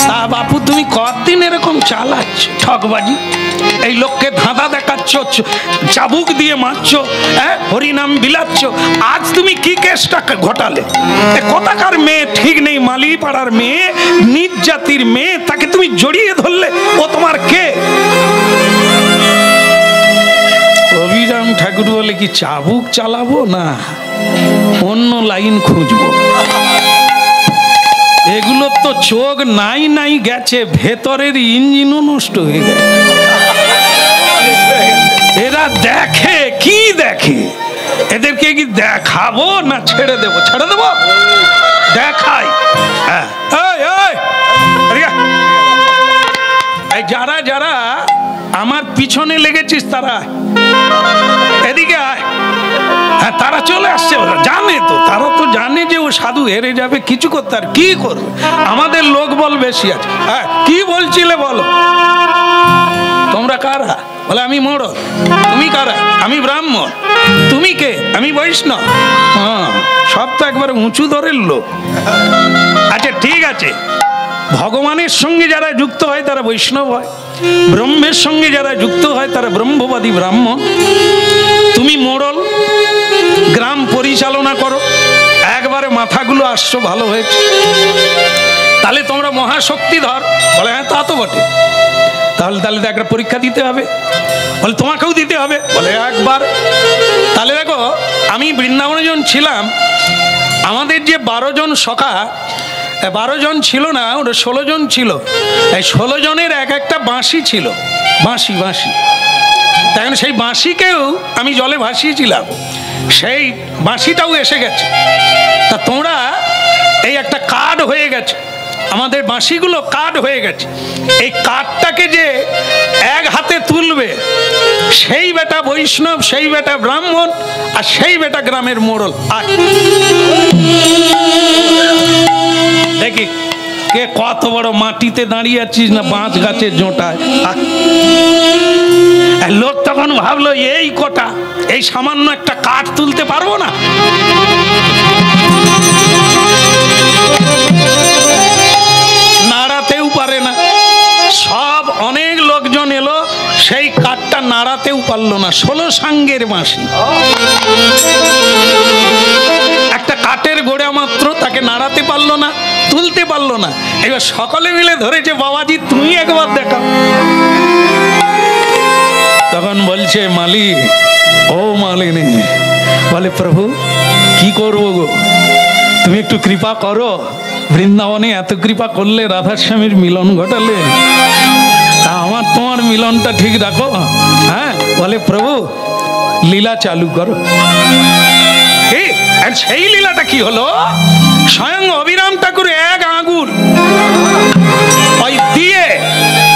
তা বাপু, তুমি কতদিন এরকম চালাচ্ছ ঠকবাজি? এই লোককে ধাঁধা দেখাচ্ছ, চাবুক দিয়ে মারছ, হরিনাম বিলাচ্ছ। আজ তুমি কি কেসটা ঘটালে? কোথাকার মেয়ে ঠিক নেই, মালিপাড়ার মেয়ে, নিজ জাতির মেয়ে, তাকে তুমি জড়িয়ে ধরলে। ও তোমার কে? অভিরাম ঠাকুর বলে কি চাবুক চালাবো না, অন্য লাইন খুঁজবো। এগুলো তো চোখ নাই নাই গেছে, ভেতরের ইঞ্জিনও নষ্ট হয়ে গেছে। এরা দেখে কি দেখে? এদেরকে কি দেখাবো না ছেড়ে দেবো? ছেড়ে দেবো, দেখাই। যারা যারা আমার পিছনে লেগেছিস তারা এদিকে আয়। হ্যাঁ, তারা চলে আসছে, ওরা জানে তো, তারা তো জানে যে ও সাধু হেরে যাবে, কিছু করতে আর কি করবে। আমাদের লোক বল বেশি আছে। হ্যাঁ, কি বলছিলে বলো? তোমরা কারা? বলে আমি মোড়ল। তুমি কারা? আমি ব্রাহ্মণ। তুমি কে? আমি বৈষ্ণব। হ্যাঁ, সব তো একবারে উঁচু দরের লোক। আচ্ছা ঠিক আছে, ভগবানের সঙ্গে যারা যুক্ত হয় তারা বৈষ্ণব হয়, ব্রহ্মের সঙ্গে যারা যুক্ত হয় তারা ব্রহ্মবাদী ব্রাহ্মণ। তুমি মোড়ল, গ্রাম পরিচালনা করো, একবারে মাথাগুলো আসছো, ভালো হয়েছে। তাহলে তোমরা মহাশক্তিধর। বলে হ্যাঁ, তা তো বটে। তাহলে তাহলে তো একটা পরীক্ষা দিতে হবে। বলে তোমাকেও দিতে হবে। বলে একবার। তাহলে দেখো, আমি বৃন্দাবনে যখন ছিলাম, আমাদের যে 12 জন সখা, 12 জন ছিল না, ওরা 16 জন ছিল। এই 16 জনের এক একটা বাঁশি ছিল, বাঁশি বাঁশি। তখন সেই বাঁশিকেও আমি জলে ভাসিয়েছিলাম, সেই বাঁশিটাও এসে গেছে। তা তোমরা এই একটা কার্ড হয়ে গেছে, আমাদের বাঁশিগুলো কার্ড হয়ে গেছে। এই কার্ডটাকে যে এক হাতে তুলবে, সেই বেটা বৈষ্ণব, সেই বেটা ব্রাহ্মণ, আর সেই বেটা গ্রামের মোড়ল। আর দেখি কে কত বড় মাটিতে দাঁড়িয়ে আছিস না বাঁশ গাছের জোঁটায়। লোক তখন ভাবলো এই কটা, এই সামান্য একটা কাঠ তুলতে পারবো না। নাড়াতেও পারে না। সব অনেক লোকজন এলো, সেই কাঠটা নাড়াতেও পারলো না। 16 সাঙ্গের বাঁশি, একটা কাঠের গোড়া মাত্র, তাকে নাড়াতে পারলো না, তুলতে পারলো না। এবার সকলে মিলে ধরেছে, বাবাজি তুমি একবার দেখাও। তখন বলছে মালি, ও মালিনী, বলে প্রভু কি করবো গো? তুমি একটু কৃপা করো, বৃন্দাবনে এত কৃপা করলে, রাধার স্বামীর মিলন ঘটালে, তা আমার তোমার মিলনটা ঠিক রাখো। হ্যাঁ, বলে প্রভু লীলা চালু করো। আর সেই লীলাটা কি হলো, স্বয়ং অবিরাম ঠাকুর এক আঙ্গুর ওই দিয়ে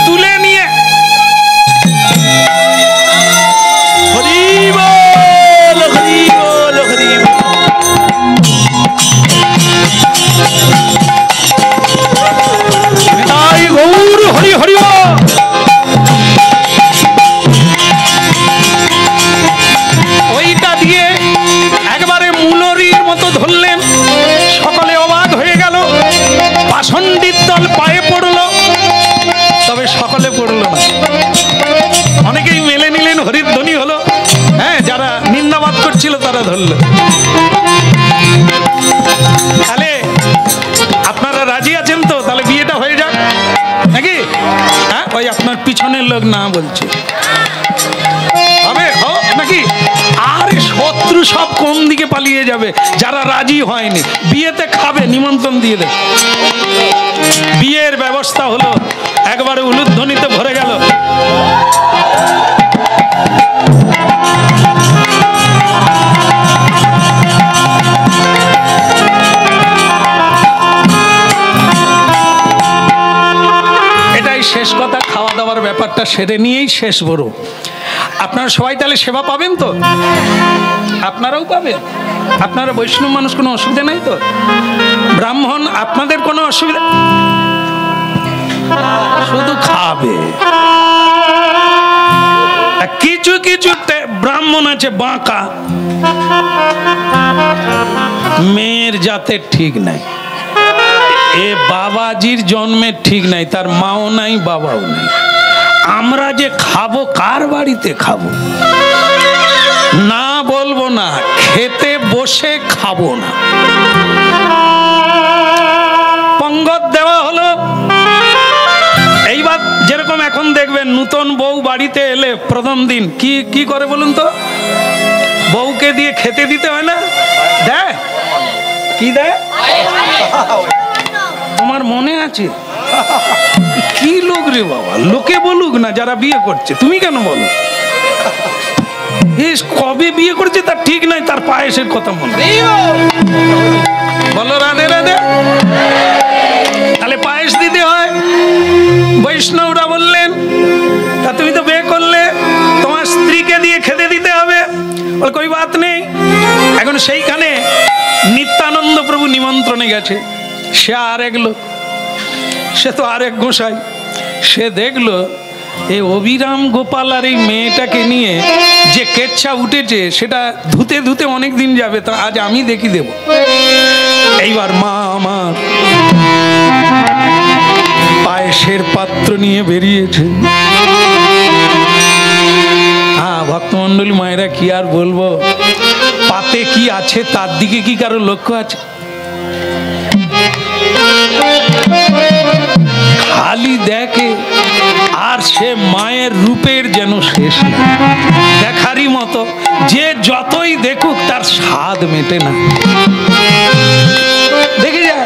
তুলে নিয়ে হরি বল, হরি বল, হরি বল। তাই গৌর হরি হরি বল। ওইটা দিয়ে একবারে মুলরির মতো ধরলেন, সকলে অবাক হয়ে গেল। পাষণ্ডিত দল পায়ে পড়লো, তবে সকলে পড়লো না, অনেকেই মেলে নিলেন, হরির ধ্বনি হলো। হ্যাঁ, যারা নিন্দাবাদ করছিল তারা ধরল। তাহলে আপনারা রাজি আছেন তো? তাহলে বিয়েটা হয়ে যাক নাকি? হ্যাঁ, ওই আপনার পিছনের লোক না বলছে হবে নাকি? আরে শত্রু সব কোন দিকে পালিয়ে যাবে, যারা রাজি হয়নি বিয়েতে খাবে, নিমন্ত্রণ দিয়ে দেবে। বিয়ের ব্যবস্থা হলো, একবারে উলুধ্বনিতে ভরে গেল। এটাই শেষ কথা, খাওয়া দাওয়ার ব্যাপারটা সেরে নিয়েই শেষ বড়। আপনারা সবাই তাহলে সেবা পাবেন তো? আপনারাও পাবেন? আপনারা বৈষ্ণব মানুষ, কোনো অসুবিধা নাই তো? ব্রাহ্মণ আপনাদের কোনো অসুবিধা? শুধু খাবে। কিছু কিছু ব্রাহ্মণ আছে বাঁকা, মেয়ের জাতের ঠিক নাই, এ বাবাজির জন্মের ঠিক নাই, তার মাও নাই বাবাও নাই। আমরা যে খাবো কার বাড়িতে খাবো? না বলবো না, খেতে বসে খাবো না। পঙ্গত দেওয়া হলো। এইবার যেরকম এখন দেখবেন নতুন বউ বাড়িতে এলে প্রথম দিন কি কি করে বলুন তো? বউকে দিয়ে খেতে দিতে হয় না? দেয় কি দেয়? তোমার মনে আছে? কি লোক রে বাবা, লোকে বলুক না, যারা বিয়ে করছে, তুমি কেন বলো? কবে বিয়ে করছে তার ঠিক নাই, তার পায়েসের কথা মনে বলো। রাধে রাধে। তাহলে পায়েস দিতে হয়। বৈষ্ণবরা বললেন, তা তুমি তো বিয়ে করলে, তোমার স্ত্রীকে দিয়ে খেতে দিতে হবে। বল কই বাত নেই। এখন সেইখানে নিত্যানন্দ প্রভু নিমন্ত্রণে গেছে, সে আর এক লোক, সে তো আরেক গোসাই। সে দেখলো এই অবিরাম গোপাল আর এই মেয়েটাকে নিয়ে যে কেচ্ছা উঠেছে, সেটা ধুতে ধুতে অনেক দিন যাবে, তা আজ আমি দেখি দেব। এইবার মা আমার পায়েসের পাত্র নিয়ে বেরিয়েছে। হ্যাঁ, ভক্তমন্ডলী মায়েরা কি আর বলবো, পাতে কি আছে তার দিকে কি কারো লক্ষ্য আছে? খালি দেখে, আর সে মায়ের রূপের যেন শেষ নেই, দেখারই মতো। যে যতই দেখুক তার স্বাদ মেটে না। দেখে যায়।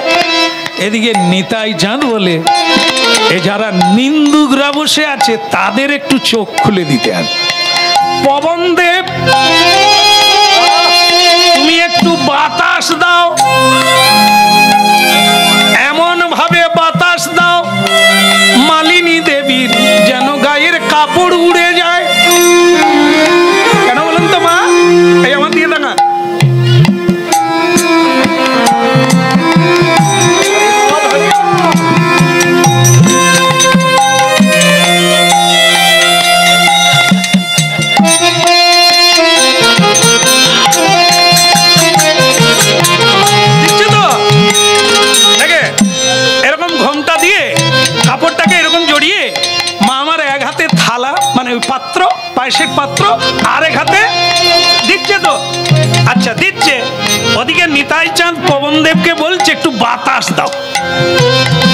এদিকে নিতাই চাঁদ বলে, এ যারা নিন্দুকরা বসে আছে তাদের একটু চোখ খুলে দিতে হবে। পবনদেব, তুমি একটু বাতাস দাও, এমন ভাবে বাতাস দাও মালিনী দেবীর যেন গায়ের কাপড় উড়ে যায়। কেন বলুন তো মা? এই আমার দিয়ে দেখা। পাত্র, পায়েসের পাত্র, আর এক হাতে দিচ্ছে তো। আচ্ছা দিচ্ছে। ওদিকে নিতাই চাঁদ পবনদেবকে বলছে একটু বাতাস দাও।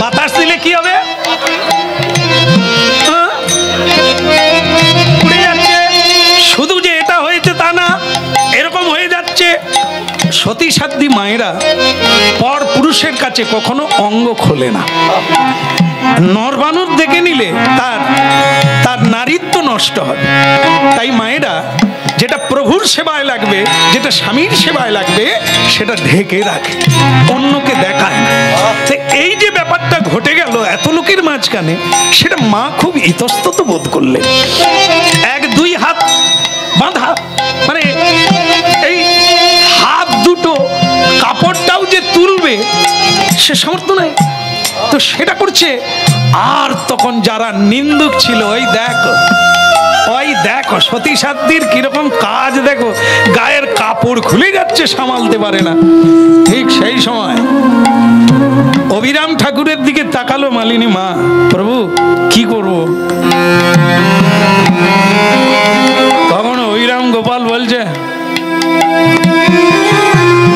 বাতাস দিলে কি হবে? উড়ে যাচ্ছে। শুধু যে এটা হয়েছে তা না, এরকম হয়ে যাচ্ছে। সতী সাধ্বী মায়েরা পুরুষের কাছে কখনো অঙ্গ খোলে না। নরবানুর দেখে নিলে তার নারীত্ব নষ্ট হবে। তাই মায়েরা যেটা প্রভুর সেবায় লাগবে, যেটা স্বামীর সেবায় লাগবে, সেটা ঢেকে রাখে, অন্যকে দেখায় না। এই যে ব্যাপারটা ঘটে গেল এত লোকের মাঝখানে, সেটা মা খুব ইতস্তত বোধ করলেন। এক দুই হাত বাঁধা, মানে এই হাত দুটো কাপড়টাও যে তুলবে সে সামর্থ্য নাই, তো সেটা করছে। আর তখন যারা নিন্দুক ছিল, ওই দেখো সতী সাধ্বীর কিরকম কাজ, দেখো গায়ের কাপড় খুলে যাচ্ছে, সামালতে পারে না। ঠিক সেই সময় অভিরাম ঠাকুরের দিকে তাকালো মালিনী মা, প্রভু কি করব? তখন অভিরাম গোপাল বলছে,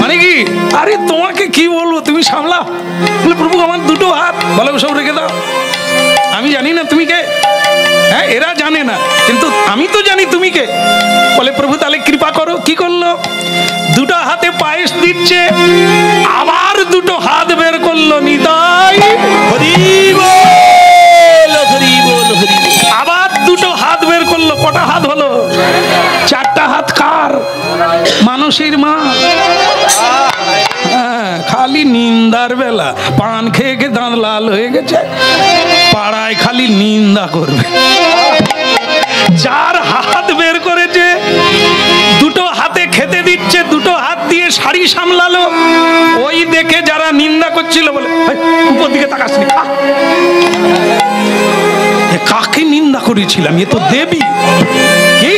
মানে কি, আরে তোমাকে কি বলবো, তুমি সামলাও। বলে প্রভু আমার দুটো হাত, বলে সব রেখে দাও, আমি জানি না তুমি কে। হ্যাঁ, এরা জানে না, কিন্তু আমি তো জানি তুমি কে। বলে প্রভু তাহলে কৃপা করো। কি করলো? দুটো হাতে পায়েস দিচ্ছে, আবার দুটো হাত বের করলো, নিতাই হরি বল, হরি বল, হরি বল। আবার দুটো হাত বের করলো। কটা হাত হলো? চারটা হাত। কার? মানসীর মা। খালি নিন্দার বেলা, পান খেয়ে খেয়ে দাঁত লাল হয়ে গেছে, পাড়ায় খালি নিন্দা করবে। যার হাত বের করেছে, দুটো হাতে খেতে দিচ্ছে, দুটো হাত দিয়ে শাড়ি সামলালো, ওই দেখে যারা নিন্দা করছিল বলে, উপর দিকে তাকাসনি, কাকে নিন্দা করেছিলাম, এ তো দেবী। কি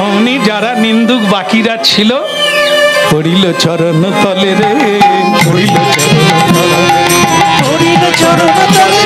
অমনি যারা নিন্দুক বাকিরা ছিল, পড়িল চরণ তলে রে, পড়িল চরণ তলে, পড়িল চরণ তলে